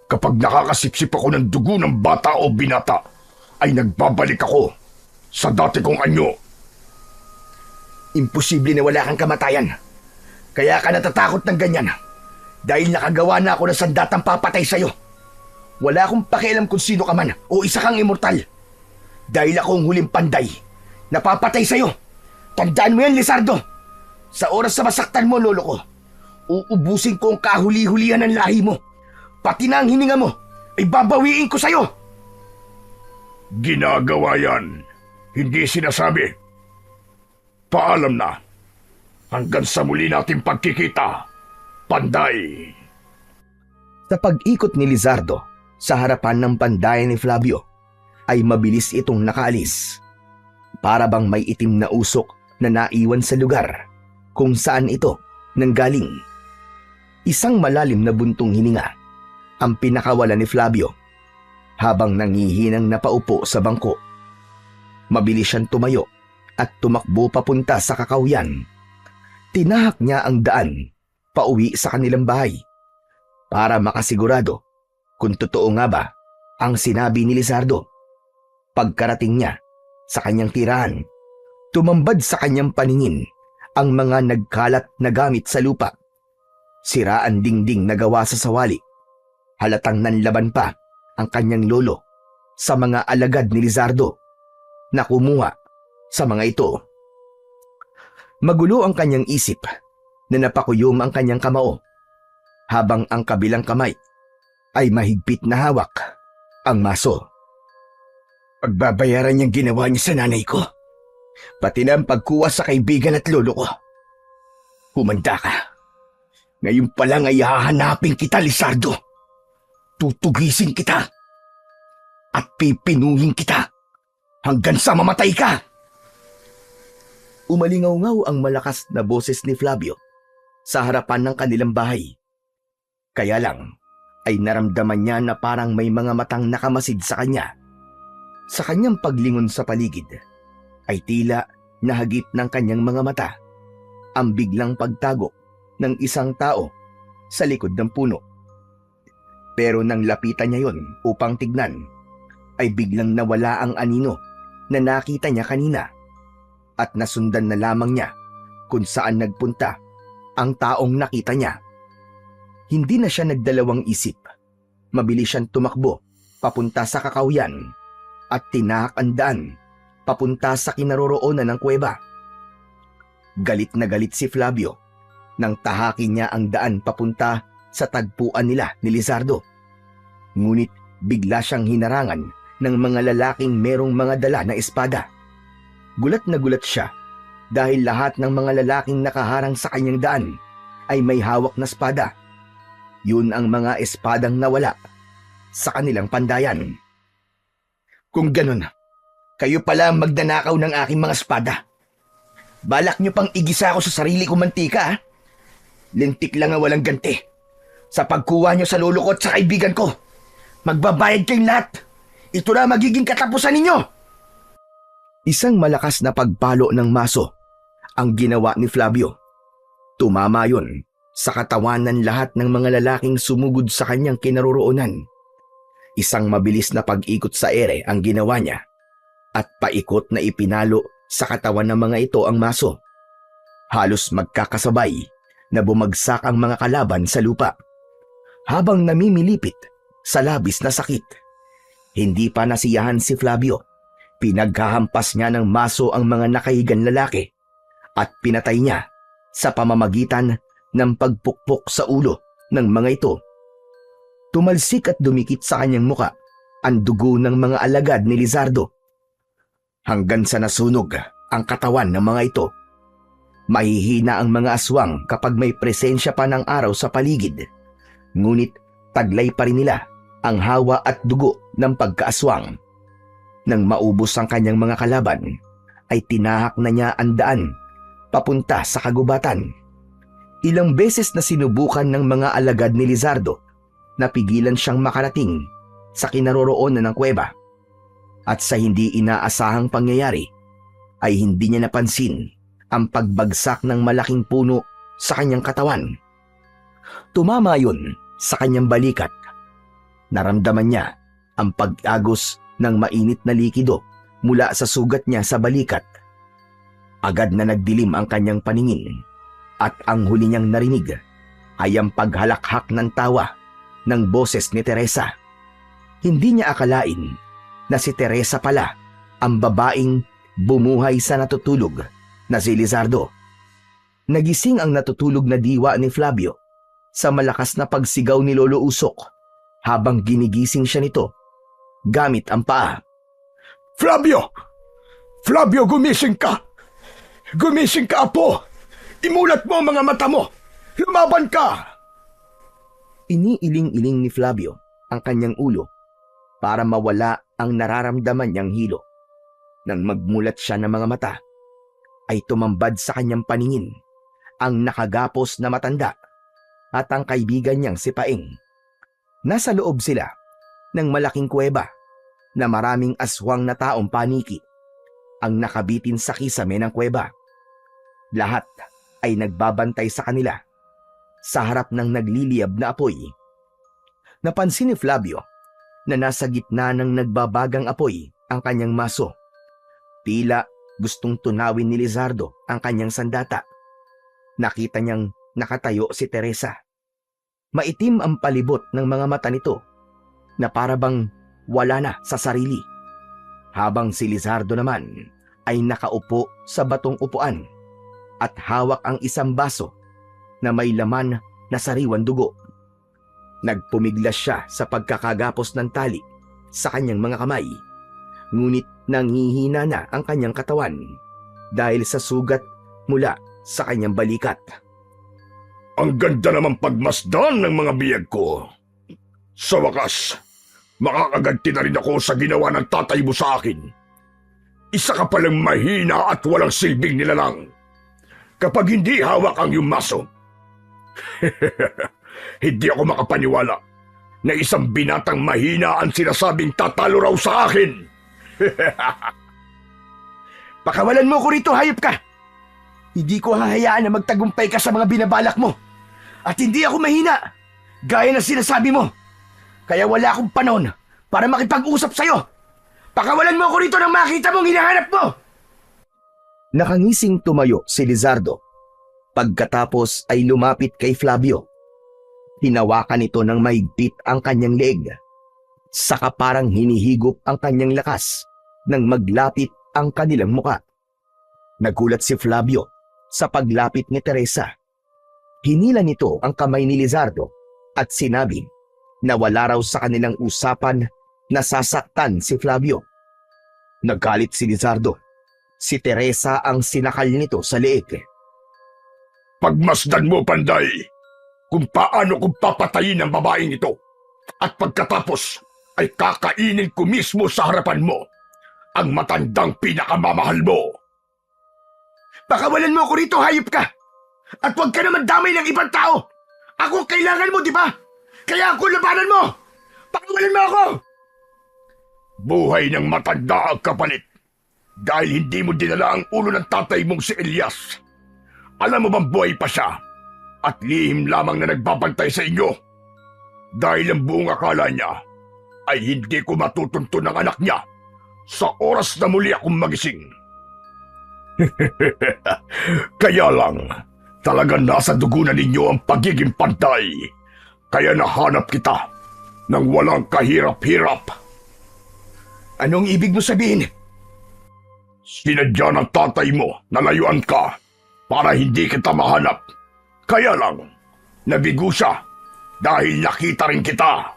Kapag nakakasipsip ako ng dugo ng bata o binata, ay nagbabalik ako sa dati kong anyo. Imposible na wala kang kamatayan. Kaya ka natatakot ng ganyan. Dahil nakagawa na ako ng sandatang papatay sa'yo. Wala akong pakialam kung sino ka man o isa kang immortal. Dahil ako ang huling panday na papatay sa'yo. Tandaan mo yan, Lizardo. Sa oras na masaktan mo, lolo ko, uubusin ko ang kahuli-hulihan ng lahi mo. Pati na ang hininga mo ay babawiin ko sa'yo. Ginagawa yan. Hindi sinasabi. Paalam na. Hanggang sa muli nating pagkikita. Panday. Sa pag-ikot ni Lizardo sa harapan ng pandayan ni Flavio, ay mabilis itong nakaalis. Para bang may itim na usok na naiwan sa lugar kung saan ito nanggaling. Isang malalim na buntong hininga ang pinakawala ni Flavio habang nangihinang napaupo sa bangko. Mabilis siyang tumayo at tumakbo papunta sa kakawyan. Tinahak niya ang daan pauwi sa kanilang bahay para makasigurado kung totoo nga ba ang sinabi ni Lizardo. Pagkarating niya sa kanyang tirahan, tumambad sa kanyang paningin ang mga nagkalat na gamit sa lupa. Siraan dingding na gawa sa sawali. Halatang nanlaban pa ang kanyang lolo sa mga alagad ni Lizardo na kumuha sa mga ito. Magulo ang kanyang isip na napakuyom ang kanyang kamao habang ang kabilang kamay ay mahigpit na hawak ang maso. Pagbabayaran niyang ginawa niya sa nanay ko, pati na ang pagkuha sa kaibigan at lolo ko. Humanda ka. Ngayon pa lang ay hahanapin kita, Lizardo. Tutugisin kita at pipinuhin kita hanggang sa mamatay ka. Umalingaw-ngaw ang malakas na boses ni Flavio sa harapan ng kanilang bahay. Kaya lang ay naramdaman niya na parang may mga matang nakamasid sa kanya. Sa kanyang paglingon sa paligid ay tila nahagip ng kanyang mga mata ang biglang pagtago ng isang tao sa likod ng puno. Pero nang lapitan niya yon upang tignan, ay biglang nawala ang anino na nakita niya kanina at nasundan na lamang niya kung saan nagpunta ang taong nakita niya. Hindi na siya nagdalawang isip. Mabilis siyang tumakbo papunta sa kakawyan at tinahak ang daan papunta sa kinaroroonan ng kuweba. Galit na galit si Flavio nang tahakin niya ang daan papunta sa tagpuan nila ni Lizardo. Ngunit bigla siyang hinarangan ng mga lalaking merong mga dala na espada. Gulat na gulat siya dahil lahat ng mga lalaking nakaharang sa kanyang daan ay may hawak na espada. Yun ang mga espadang nawala sa kanilang pandayan. Kung ganun, kayo pala ang magdanakaw ng aking mga espada. Balak niyo pang igisa ako sa sarili kong mantika, ha? Lintik lang ang walang ganti. Sa pagkuha niyo sa lolo ko at sa kaibigan ko, magbabayad kayong lahat. Ito na magiging katapusan ninyo. Isang malakas na pagpalo ng maso ang ginawa ni Flavio. Tumama yon sa katawan ng lahat ng mga lalaking sumugod sa kanyang kinaroroonan. Isang mabilis na pag-ikot sa ere ang ginawa niya at paikot na ipinalo sa katawan ng mga ito ang maso. Halos magkakasabay na bumagsak ang mga kalaban sa lupa habang namimilipit sa labis na sakit. Hindi pa nasiyahan si Flavio. Pinaghahampas niya ng maso ang mga nakahigang lalaki at pinatay niya sa pamamagitan ng pagpukpok sa ulo ng mga ito. Tumalsik at dumikit sa kanyang muka ang dugo ng mga alagad ni Lizardo hanggang sa nasunog ang katawan ng mga ito. Mahihina ang mga aswang kapag may presensya pa ng araw sa paligid, ngunit taglay pa rin nila ang hawa at dugo ng pagkaaswang. Nang maubos ang kanyang mga kalaban, ay tinahak na niya ang daan papunta sa kagubatan. Ilang beses na sinubukan ng mga alagad ni Lizardo na pigilan siyang makarating sa kinaroroonan ng kuweba. At sa hindi inaasahang pangyayari, ay hindi niya napansin ang pagbagsak ng malaking puno sa kanyang katawan. Tumama yun sa kanyang balikat. Naramdaman niya ang pag-agos ng mainit na likido mula sa sugat niya sa balikat. Agad na nagdilim ang kanyang paningin at ang huli niyang narinig ay ang paghalakhak ng tawa ng boses ni Teresa. Hindi niya akalain na si Teresa pala ang babaeng bumuhay sa natutulog na si Lizardo. Nagising ang natutulog na diwa ni Flavio sa malakas na pagsigaw ni Lolo Usok habang ginigising siya nito gamit ang paa. Flavio! Flavio, gumising ka! Gumising ka, apo! Imulat mo ang mga mata mo! Lumaban ka! Iniiling-iling ni Flavio ang kanyang ulo para mawala ang nararamdaman niyang hilo. Nang magmulat siya ng mga mata, ay tumambad sa kanyang paningin ang nakagapos na matanda at ang kaibigan niyang si Paeng. Nasa loob sila ng malaking kuweba na maraming aswang na taong paniki ang nakabitin sa kisame ng kuweba. Lahat ay nagbabantay sa kanila sa harap ng nagliliyab na apoy. Napansin ni Flavio na nasa gitna ng nagbabagang apoy ang kanyang maso. Tila gustong tunawin ni Lizardo ang kanyang sandata. Nakita niyang nakatayo si Teresa. Maitim ang palibot ng mga mata nito na parabang wala na sa sarili. Habang si Lizardo naman ay nakaupo sa batong upuan at hawak ang isang baso na may laman na sariwan dugo. Nagpumiglas siya sa pagkakagapos ng tali sa kanyang mga kamay, ngunit nanghihina na ang kanyang katawan dahil sa sugat mula sa kanyang balikat. Ang ganda naman pagmasdan ng mga biyag ko. Sa wakas, makakaganti na rin ako sa ginawa ng tatay mo sa akin. Isa ka palang mahina at walang silbing nilalang. Kapag hindi hawak ang iyong maso, hindi ako makapaniwala na isang binatang mahina ang sinasabing tatalo raw sa akin. Pakawalan mo ko rito, hayop ka! Hindi ko hahayaan na magtagumpay ka sa mga binabalak mo. At hindi ako mahina, gaya ng sinasabi mo. Kaya wala akong panahon para makipag-usap sa'yo. Pakawalan mo ko rito nang makita mong hinahanap mo! Nakangising tumayo si Lizardo. Pagkatapos ay lumapit kay Flavio. Hinawakan nito ng mahigpit ang kanyang leeg. Saka parang hinihigop ang kanyang lakas nang maglapit ang kanilang muka. Nagulat si Flavio sa paglapit ni Teresa. Hinila nito ang kamay ni Lizardo at sinabi na wala raw sa kanilang usapan na sasaktan si Flavio. Nagalit si Lizardo. Si Teresa ang sinakal nito sa leeg. Pagmasdan mo, Panday, kung paano kung papatayin ang babaeng ito. At pagkatapos ay kakainin ko mismo sa harapan mo ang matandang pinakamamahal mo. Pakawalan mo ko rito, hayop ka! At huwag ka naman damay ng ibang tao! Ako kailangan mo, di ba? Kaya ako labanan mo! Pakawalan mo ako! Buhay ng matanda ang kapalit dahil hindi mo dinala ang ulo ng tatay mong si Elias. Alam mo bang buhay pa siya at lihim lamang na nagbabantay sa inyo? Dahil ang buong akala niya ay hindi ko matutuntun ng anak niya sa oras na muli akong magising. Kaya lang, talagang nasa dugo na ninyo ang pagiging pantay. Kaya nahanap kita nang walang kahirap-hirap. Anong ibig mo sabihin? Sinadya ng tatay mo na layuan ka para hindi kita mahanap. Kaya lang, nabigo siya dahil nakita rin kita.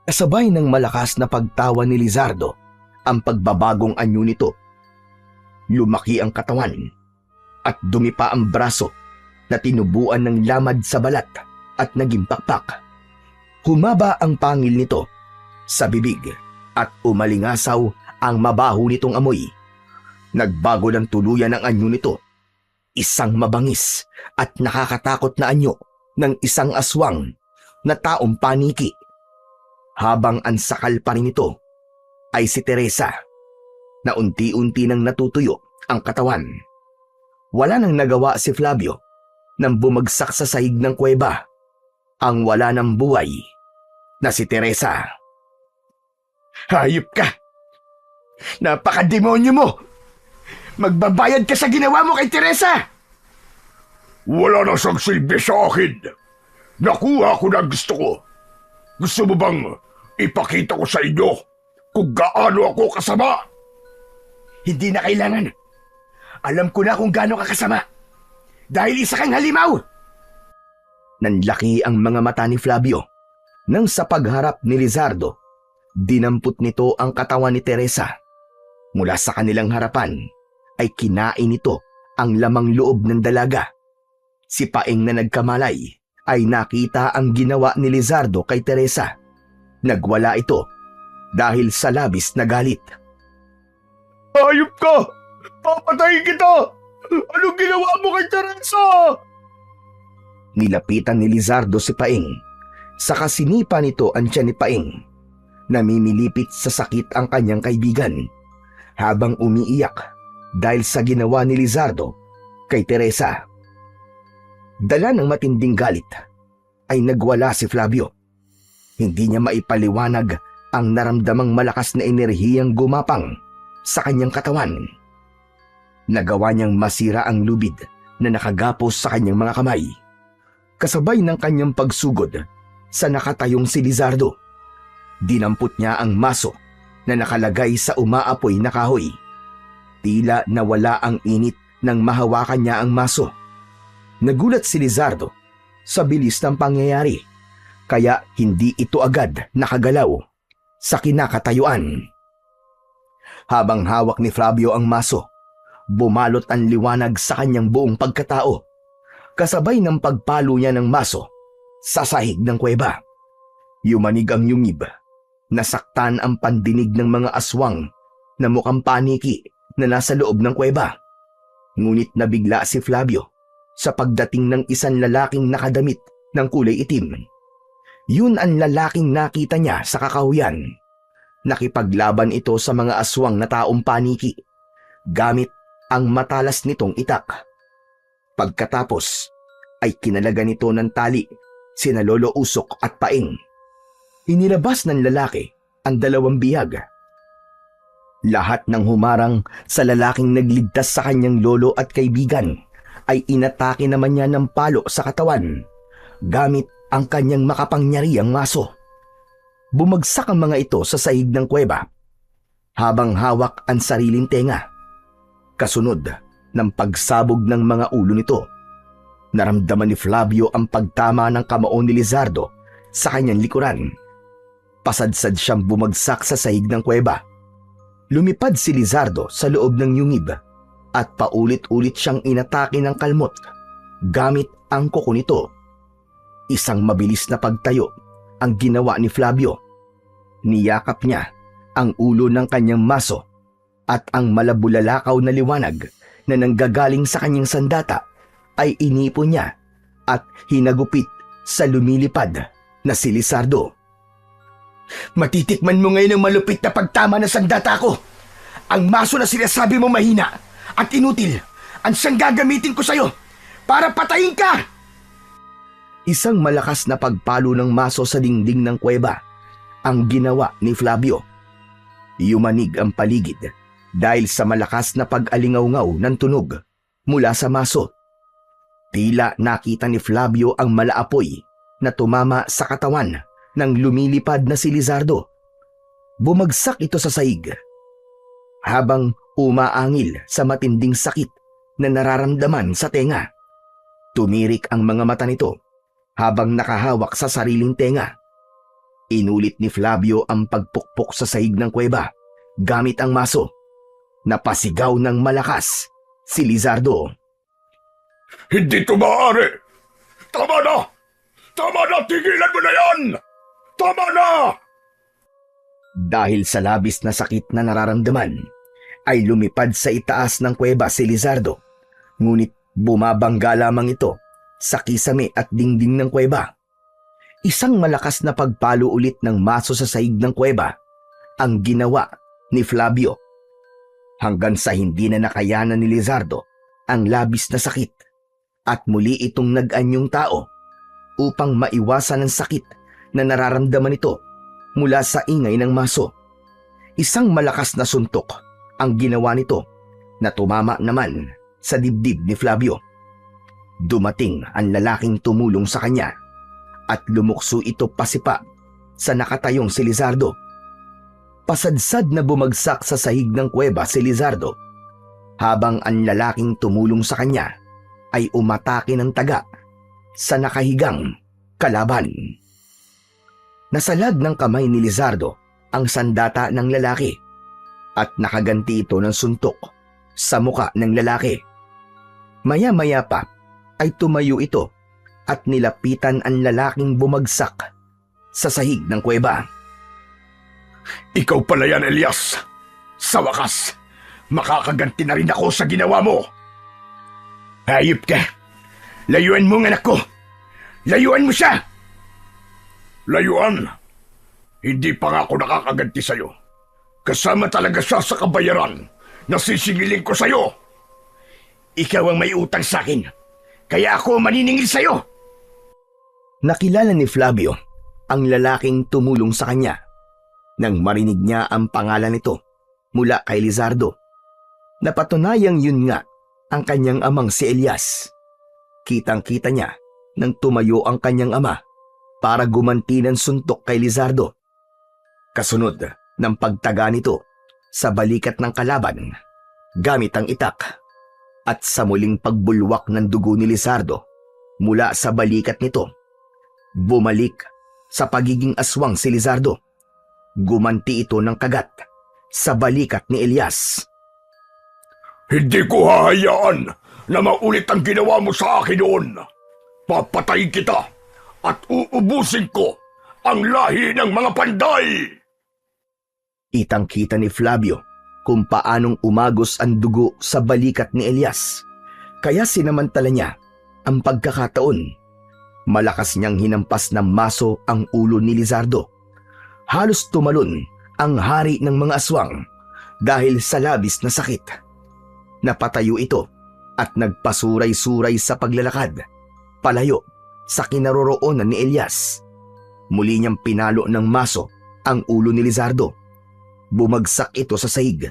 Kasabay ng malakas na pagtawa ni Lizardo ang pagbabagong anyo nito. Lumaki ang katawan at dumi pa ang braso na tinubuan ng lamad sa balat at naging pakpak. Humaba ang pangil nito sa bibig at umalingasaw ang mabaho nitong amoy. Nagbago ng tuluyan ang anyo nito. Isang mabangis at nakakatakot na anyo ng isang aswang na taong paniki. Habang ansakal pa rin ito ay si Teresa na unti-unti nang natutuyo ang katawan. Wala nang nagawa si Flavio nang bumagsak sa sahig ng kuweba ang wala ng buhay na si Teresa. Hayop ka! Napakademonyo mo! Magbabayad ka sa ginawa mo kay Teresa! Wala na siyang silbi sa akin. Nakuha ko na gusto ko. Gusto mo bang ipakita ko sa inyo kung gaano ako kasama? Hindi na kailangan. Alam ko na kung gaano ka kasama. Dahil isa kang halimaw! Nanlaki ang mga mata ni Flavio nang sa pagharap ni Lizardo, dinampot nito ang katawan ni Teresa. Mula sa kanilang harapan ay kinain nito ang lamang loob ng dalaga. Si Paeng na nagkamalay ay nakita ang ginawa ni Lizardo kay Teresa. Nagwala ito dahil sa labis na galit. Hayop ka! Papatayin kita! Anong ginawa mo kay Teresa? Nilapitan ni Lizardo si Paeng. Sa kasinipa nito ang tiyan ni Paeng. Namimilipit sa sakit ang kanyang kaibigan habang umiiyak dahil sa ginawa ni Lizardo kay Teresa. Dala ng matinding galit ay nagwala si Flavio. Hindi niya maipaliwanag ang naramdamang malakas na enerhiyang gumapang sa kanyang katawan. Nagawa niyang masira ang lubid na nakagapos sa kanyang mga kamay. Kasabay ng kanyang pagsugod sa nakatayong si Lizardo, dinampot niya ang maso na nakalagay sa umaapoy na kahoy. Tila nawala ang init nang mahawakan niya ang maso. Nagulat si Lizardo sa bilis ng pangyayari, kaya hindi ito agad nakagalaw sa kinakatayuan. Habang hawak ni Flavio ang maso, bumalot ang liwanag sa kanyang buong pagkatao, kasabay ng pagpalo niya ng maso sa sahig ng kuweba. Yumanig ang yungib, nasaktan ang pandinig ng mga aswang na mukhang paniki na nasa loob ng kuweba. Ngunit nabigla si Flavio sa pagdating ng isang lalaking nakadamit ng kulay itim. Yun ang lalaking nakita niya sa kakahuyan. Nakipaglaban ito sa mga aswang na taong paniki gamit ang matalas nitong itak. Pagkatapos ay kinalaga nito ng tali sina Lolo Usok at Paeng. Inilabas ng lalaki ang dalawang bihag. Lahat ng humarang sa lalaking nagligtas sa kanyang lolo at kaibigan ay inatake naman niya ng palo sa katawan gamit ang kanyang makapangyarihang maso. Bumagsak ang mga ito sa sahig ng kuweba habang hawak ang sariling tenga. Kasunod ng pagsabog ng mga ulo nito, naramdaman ni Flavio ang pagtama ng kamao ni Lizardo sa kanyang likuran. Pasadsad siyang bumagsak sa sahig ng kuweba. Lumipad si Lizardo sa loob ng yungib at paulit-ulit siyang inatake ng kalmot gamit ang kuko nito. Isang mabilis na pagtayo ang ginawa ni Flavio. Niyakap niya ang ulo ng kanyang maso at ang malabulalakaw na liwanag na nanggagaling sa kanyang sandata ay inipon niya at hinagupit sa lumilipad na si Lizardo. Matitikman mo ngayon ang malupit na pagtama ng sandata ko. Ang maso na sinasabi mo mahina at inutil ang siyang gagamitin ko sa'yo para patayin ka! Isang malakas na pagpalo ng maso sa dingding ng kuweba ang ginawa ni Flavio. Yumanig ang paligid dahil sa malakas na pag-alingaw-ngaw ng tunog mula sa maso. Tila nakita ni Flavio ang malaapoy na tumama sa katawan ng lumilipad na si Lizardo. Bumagsak ito sa sahig. Habang umaangil sa matinding sakit na nararamdaman sa tenga. Tumirik ang mga mata nito habang nakahawak sa sariling tenga. Inulit ni Flavio ang pagpukpok sa sahig ng kuweba gamit ang maso. Napasigaw ng malakas si Lizardo. Hindi ito maaari! Tama na! Tama na! Tigilan mo na yan! Tama na! Dahil sa labis na sakit na nararamdaman, ay lumipad sa itaas ng kuweba si Lizardo. Ngunit bumabangga lamang ito sa kisame at dingding ng kuweba. Isang malakas na pagpalo ulit ng maso sa sahig ng kuweba ang ginawa ni Flavio. Hanggang sa hindi na nakayanan ni Lizardo ang labis na sakit at muli itong nag-anyong tao upang maiwasan ang sakit na nararamdaman ito mula sa ingay ng maso. Isang malakas na suntok ang ginawa nito na tumama naman sa dibdib ni Flavio. Dumating ang lalaking tumulong sa kanya at lumukso ito pasipa sa nakatayong si Lizardo. Pasadsad na bumagsak sa sahig ng kuweba si Lizardo habang ang lalaking tumulong sa kanya ay umatake ng taga sa nakahigang kalaban. Nasalag ng kamay ni Lizardo ang sandata ng lalaki at nakaganti ito ng suntok sa muka ng lalaki. Maya-maya pa ay tumayo ito at nilapitan ang lalaking bumagsak sa sahig ng kuweba. Ikaw pala yan, Elias! Sa wakas, makakaganti na rin ako sa ginawa mo! Hayop ka! Layuan mo ang anak ko! Layuan mo siya! Layuan? Hindi pa nga ako nakakaganti sa'yo. Kasama talaga siya sa kabayaran na sisingilin ko sa'yo. Ikaw ang may utang sa'kin, kaya ako maniningil sa'yo. Nakilala ni Flavio ang lalaking tumulong sa kanya nang marinig niya ang pangalan nito mula kay Lizardo. Napatunayang yun nga ang kanyang amang si Elias. Kitang-kita niya nang tumayo ang kanyang ama para gumanti ng suntok kay Lizardo. Kasunod ng pagtaga nito sa balikat ng kalaban gamit ang itak at sa muling pagbulwak ng dugo ni Lizardo mula sa balikat nito, bumalik sa pagiging aswang si Lizardo. Gumanti ito ng kagat sa balikat ni Elias. Hindi ko hahayaan na maulit ang ginawa mo sa akin noon. Papatayin kita at uubusin ko ang lahi ng mga panday! Kitang-kita ni Flavio kung paanong umagos ang dugo sa balikat ni Elias. Kaya sinamantala niya ang pagkakataon. Malakas niyang hinampas ng maso ang ulo ni Lizardo. Halos tumalon ang hari ng mga aswang dahil sa labis na sakit. Napatayo ito at nagpasuray-suray sa paglalakad, palayo sa kinaroroonan ni Elias. Muli niyang pinalo ng maso ang ulo ni Lizardo. Bumagsak ito sa sahig.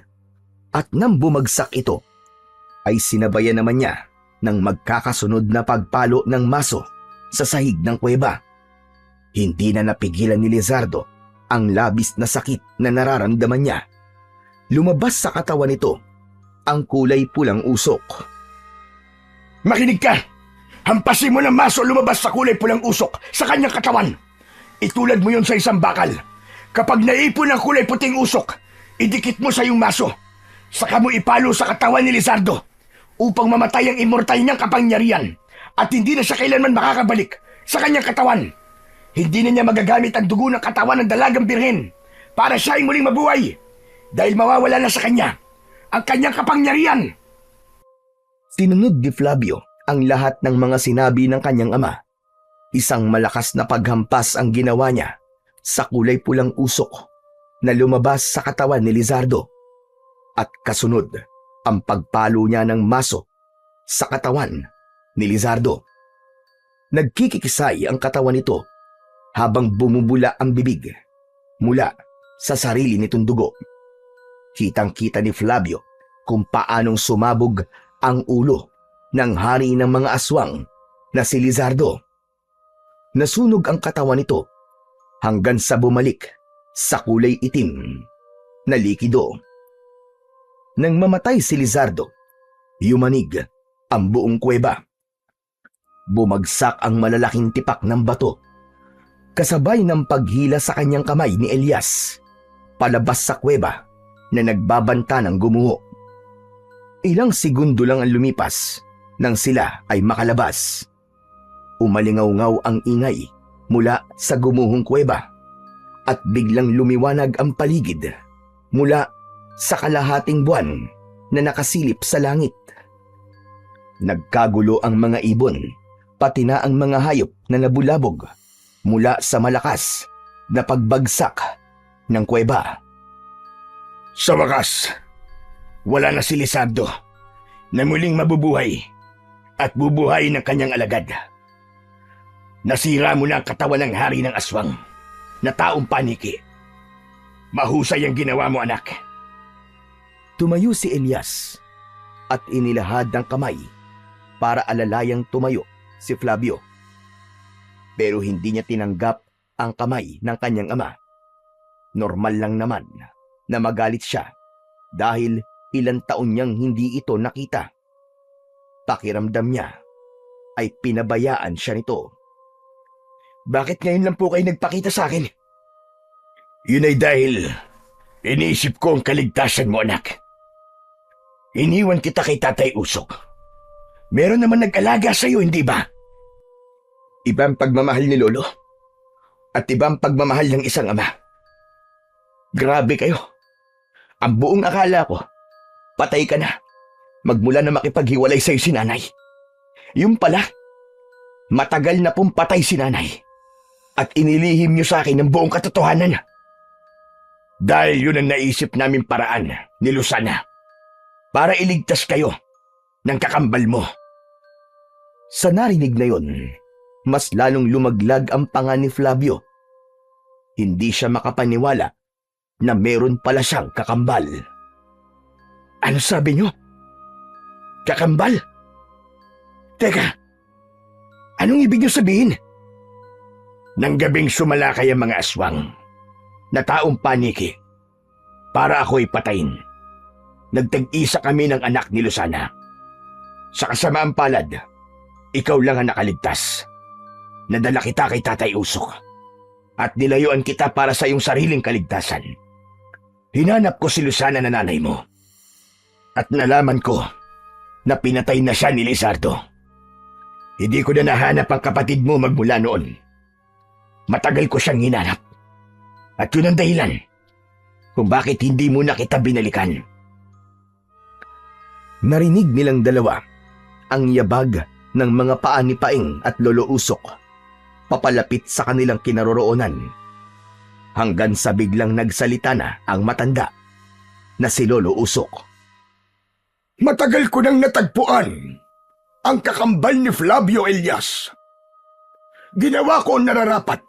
At nang bumagsak ito, ay sinabayan naman niya ng magkakasunod na pagpalo ng maso sa sahig ng kuweba. Hindi na napigilan ni Lizardo ang labis na sakit na nararamdaman niya. Lumabas sa katawan nito ang kulay pulang usok. Makinig ka! Hampasin mo ng maso lumabas sa kulay pulang usok sa kanyang katawan. Itulad mo yon sa isang bakal. Kapag naipon ang kulay puting usok, idikit mo sa iyong maso. Saka mo ipalo sa katawan ni Lizardo upang mamatay ang immortal niyang kapangyarihan at hindi na siya kailanman makakabalik sa kanyang katawan. Hindi na niya magagamit ang dugo ng katawan ng dalagang birhen para siya ay muling mabuhay dahil mawawala na sa kanya ang kanyang kapangyarihan. Sinunod ni Flavio ang lahat ng mga sinabi ng kanyang ama. Isang malakas na paghampas ang ginawa niya sa kulay pulang usok na lumabas sa katawan ni Lizardo at kasunod ang pagpalo niya ng maso sa katawan ni Lizardo. Nagkikikisay ang katawan nito habang bumubula ang bibig mula sa sarili nitong dugo. Kitang-kita ni Flavio kung paanong sumabog ang ulo ng hari ng mga aswang na si Lizardo. Nasunog ang katawan nito hanggang sa bumalik sa kulay itim na likido. Nang mamatay si Lizardo, yumanig ang buong kuweba. Bumagsak ang malalaking tipak ng bato, kasabay ng paghila sa kanyang kamay ni Elias, palabas sa kuweba na nagbabanta ng gumuho. Ilang segundo lang ang lumipas nang sila ay makalabas. Umalingaw-ngaw ang ingay mula sa gumuhong kuweba at biglang lumiwanag ang paligid mula sa kalahating buwan na nakasilip sa langit. Nagkagulo ang mga ibon, pati na ang mga hayop na nabulabog mula sa malakas na pagbagsak ng kuweba. Sa wakas, wala na si Lizardo na muling mabubuhay at bubuhay ng kanyang alagad. Nasira mo na ang katawan ng hari ng aswang na taong paniki. Mahusay ang ginawa mo, anak. Tumayo si Elias at inilahad ng kamay para alalayang tumayo si Flavio. Pero hindi niya tinanggap ang kamay ng kanyang ama. Normal lang naman na magalit siya dahil ilang taon niyang hindi ito nakita. Pakiramdam niya ay pinabayaan siya nito. Bakit ngayon lang po kayo nagpakita sa akin? Yun ay dahil iniisip ko ang kaligtasan mo, anak. Iniwan kita kay Tatay Usok. Meron naman nag-alaga sa iyo, hindi ba? Ibang pagmamahal ni Lolo at ibang pagmamahal ng isang ama. Grabe kayo. Ang buong akala ko, patay ka na. Magmula na makipaghiwalay sa iyo si nanay. Yung pala, matagal na pong patay si nanay. At inilihim niyo sa akin ang buong katotohanan. Dahil yun ang naisip namin paraan ni Lucana para iligtas kayo ng kakambal mo. Sa narinig na yun, mas lalong lumaglag ang panga ni Flavio. Hindi siya makapaniwala na meron pala siyang kakambal. Ano sabi niyo? Kakambal? Teka, anong ibig niyo sabihin? Nang gabing sumalakay ang mga aswang na taong paniki para ako'y patayin. Nagtag-isa kami ng anak ni Lucana. Sa kasamaang palad, ikaw lang ang nakaligtas. Nadala kita kay Tatay Usok at nilayuan kita para sa iyong sariling kaligtasan. Hinanap ko si Lucana na nanay mo at nalaman ko na pinatay na siya ni Lizardo. Hindi ko na nahanap ang kapatid mo magmula noon. Matagal ko siyang hinanap. At yun ang dahilan kung bakit hindi mo na kita binalikan. Narinig nilang dalawa ang yabag ng mga paa ni Paeng at Lolo Usok papalapit sa kanilang kinaroroonan hanggang sa biglang nagsalita na ang matanda na si Lolo Usok. Matagal ko nang natagpuan ang kakambal ni Flavio Elias. Ginawa ko ang nararapat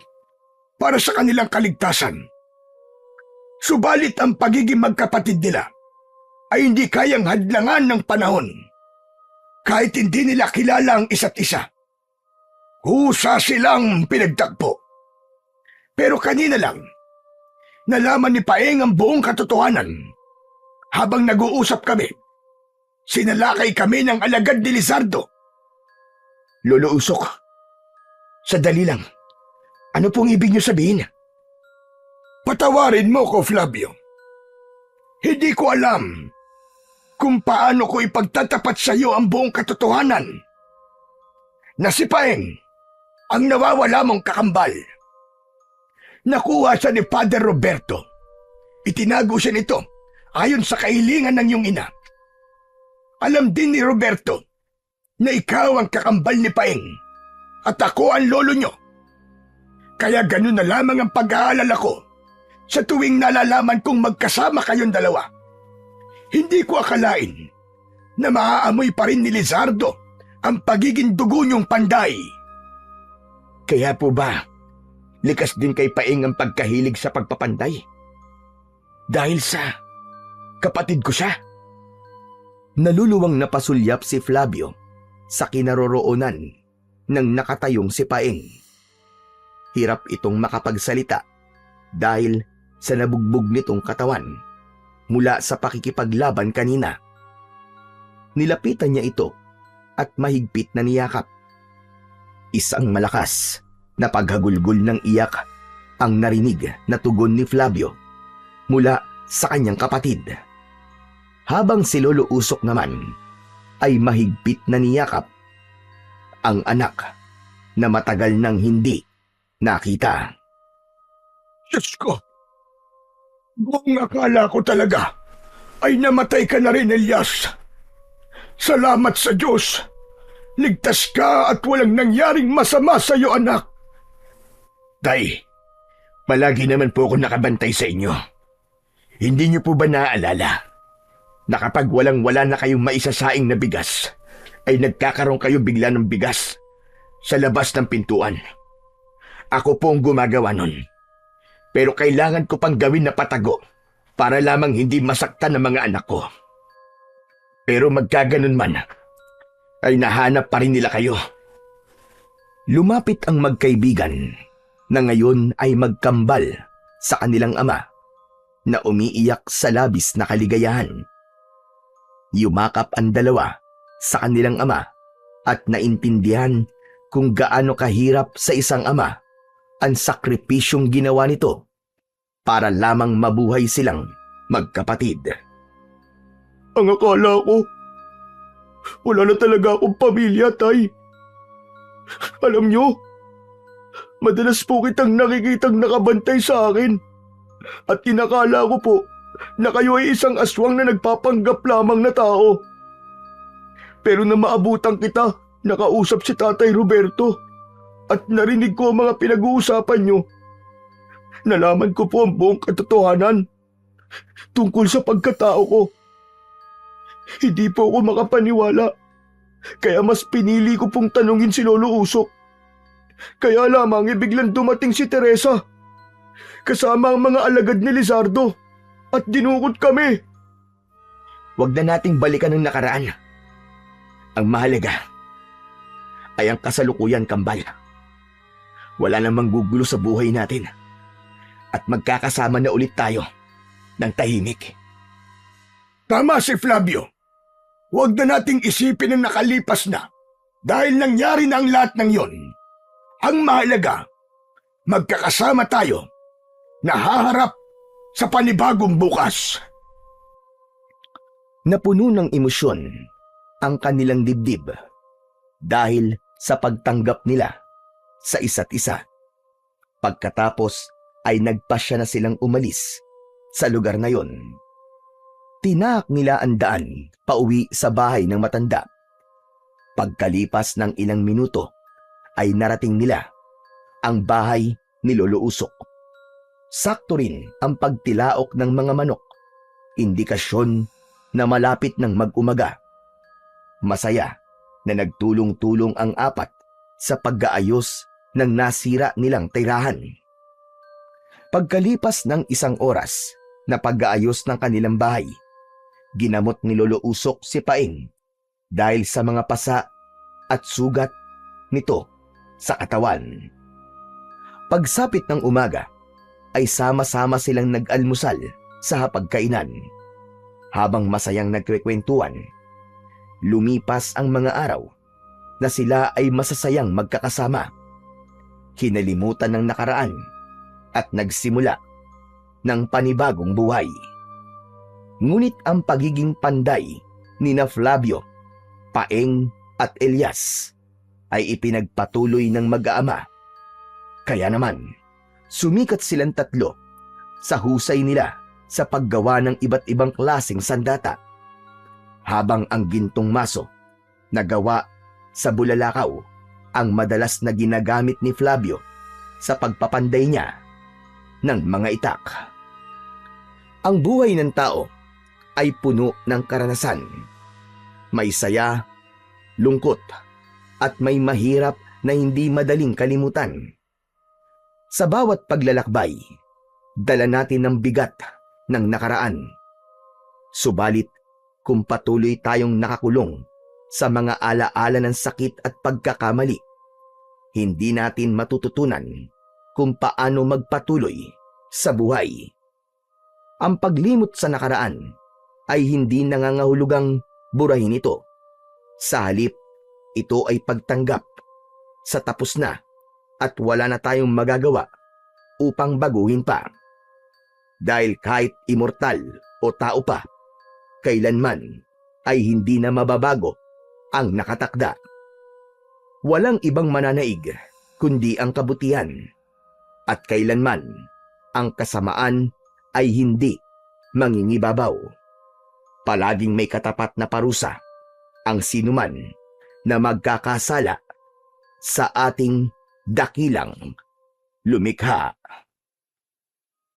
para sa kanilang kaligtasan. Subalit ang pagiging magkapatid nila ay hindi kayang hadlangan ng panahon kahit hindi nila kilala ang isa't isa. Husa silang pinagtagpo. Pero kanina lang, nalaman ni Paeng ang buong katotohanan. Habang nag-uusap kami, sinalakay kami ng alagad ni Lizardo. Lolo Usok, Sadali lang. Ano pong ibig niyo sabihin? Patawarin mo ko, Flavio. Hindi ko alam kung paano ko ipagtatapat sa iyo ang buong katotohanan. Na si Paeng ang nawawala mong kakambal. Nakuha siya ni Father Roberto. Itinago siya nito ayon sa kahilingan ng iyong ina. Alam din ni Roberto na ikaw ang kakambal ni Paeng at ako ang lolo niyo. Kaya ganun na lamang ang pag-aalala ko sa tuwing nalalaman kong magkasama kayong dalawa. Hindi ko akalain na maaamoy pa rin ni Lizardo ang pagiging dugo niyong panday. kaya po ba likas din kay Paeng ang pagkahilig sa pagpapanday? Dahil sa kapatid ko siya? Naluluwang napasulyap si Flavio sa kinaroroonan ng nakatayong si Paeng. Hirap itong makapagsalita dahil sa nabugbog nitong katawan mula sa pakikipaglaban kanina. Nilapitan niya ito at mahigpit na niyakap. Isang malakas na paghagulgol ng iyak ang narinig na tugon ni Flavio mula sa kanyang kapatid. Habang si Lolo Usok naman ay mahigpit na niyakap ang anak na matagal nang hindi nakita. Diyos ko! Buong akala ko talaga ay namatay ka na rin, Elias. Salamat sa Diyos. Ligtas ka at walang nangyaring masama sa iyo, anak. Tay, palagi naman po ako nakabantay sa inyo. Hindi niyo po ba naaalala na kapag walang-wala na kayong maisasaing na bigas, ay nagkakaroon kayo bigla ng bigas sa labas ng pintuan? Ako po ang gumagawa nun. Pero kailangan ko pang gawin na patago para lamang hindi masaktan ng mga anak ko. Pero magkaganon man, ay nahanap pa rin nila kayo. Lumapit ang magkaibigan na ngayon ay magkambal sa kanilang ama na umiiyak sa labis na kaligayahan. Yumakap ang dalawa sa kanilang ama at naintindihan kung gaano kahirap sa isang ama ang sakripisyong ginawa nito para lamang mabuhay silang magkapatid. Ang akala ko, wala na talaga akong pamilya, Tay. Alam nyo, madalas po kitang nakikitang nakabantay sa akin at inakala ko po na kayo ay isang aswang na nagpapanggap lamang na tao. Pero na maabutan kita, nakausap si Tatay Roberto at narinig ko ang mga pinag-uusapan nyo. Nalaman ko po ang buong katotohanan tungkol sa pagkatao ko. Hindi po ako makapaniwala, kaya mas pinili ko pong tanungin si Lolo Usok. Kaya lamang biglang dumating si Teresa, kasama ang mga alagad ni Lizardo, at dinukot kami. Huwag na nating balikan ng nakaraan. Ang mahalaga ay ang kasalukuyan, kambal. Wala namang gugulo sa buhay natin at magkakasama na ulit tayo ng tahimik. Tama si Flavio. Huwag na nating isipin ang nakalipas na dahil nangyari na ang lahat ng yon. Ang mahalaga, magkakasama tayo na haharap sa panibagong bukas. Napuno ng emosyon ang kanilang dibdib dahil sa pagtanggap nila sa isa't isa. Pagkatapos ay nagpasya na silang umalis sa lugar na yon. Tinaak nila ang daan pauwi sa bahay ng matanda. Pagkalipas ng ilang minuto ay narating nila ang bahay ni Lolo Usok. Sakto rin ang pagtilaok ng mga manok, indikasyon na malapit ng mag-umaga. Masaya na nagtulong-tulong ang apat sa pag-aayos ng nasira nilang tirahan. Pagkalipas ng isang oras na pag-aayos ng kanilang bahay, ginamot ni Lolo Usok si Paeng dahil sa mga pasa at sugat nito sa katawan. Pagsapit ng umaga, ay sama-sama silang nag-almusal sa hapagkainan. Habang masayang nagkwekwentuhan, lumipas ang mga araw na sila ay masasayang magkakasama. Kinalimutan ng nakaraan at nagsimula ng panibagong buhay. Ngunit ang pagiging panday nina Flavio, Paeng at Elias ay ipinagpatuloy ng mag-aama. Kaya naman, sumikat silang tatlo sa husay nila sa paggawa ng iba't ibang klaseng sandata, habang ang gintong maso na gawa sa bulalakaw ang madalas na ginagamit ni Flavio sa pagpapanday niya ng mga itak. Ang buhay ng tao ay puno ng karanasan. May saya, lungkot, at may mahirap na hindi madaling kalimutan. Sa bawat paglalakbay, dala natin ng bigat ng nakaraan. Subalit, kung patuloy tayong nakakulong sa mga alaala ng sakit at pagkakamali, hindi natin matututunan kung paano magpatuloy sa buhay. Ang paglimot sa nakaraan ay hindi nangangahulugang burahin ito. Sa halip, ito ay pagtanggap sa tapos na at wala na tayong magagawa upang baguhin pa. Dahil kahit immortal o tao pa, kailanman ay hindi na mababago ang nakatakda. Walang ibang mananaig kundi ang kabutihan, at kailanman ang kasamaan ay hindi mangingibabaw. Palaging may katapat na parusa ang sinuman na magkakasala sa ating dakilang lumikha.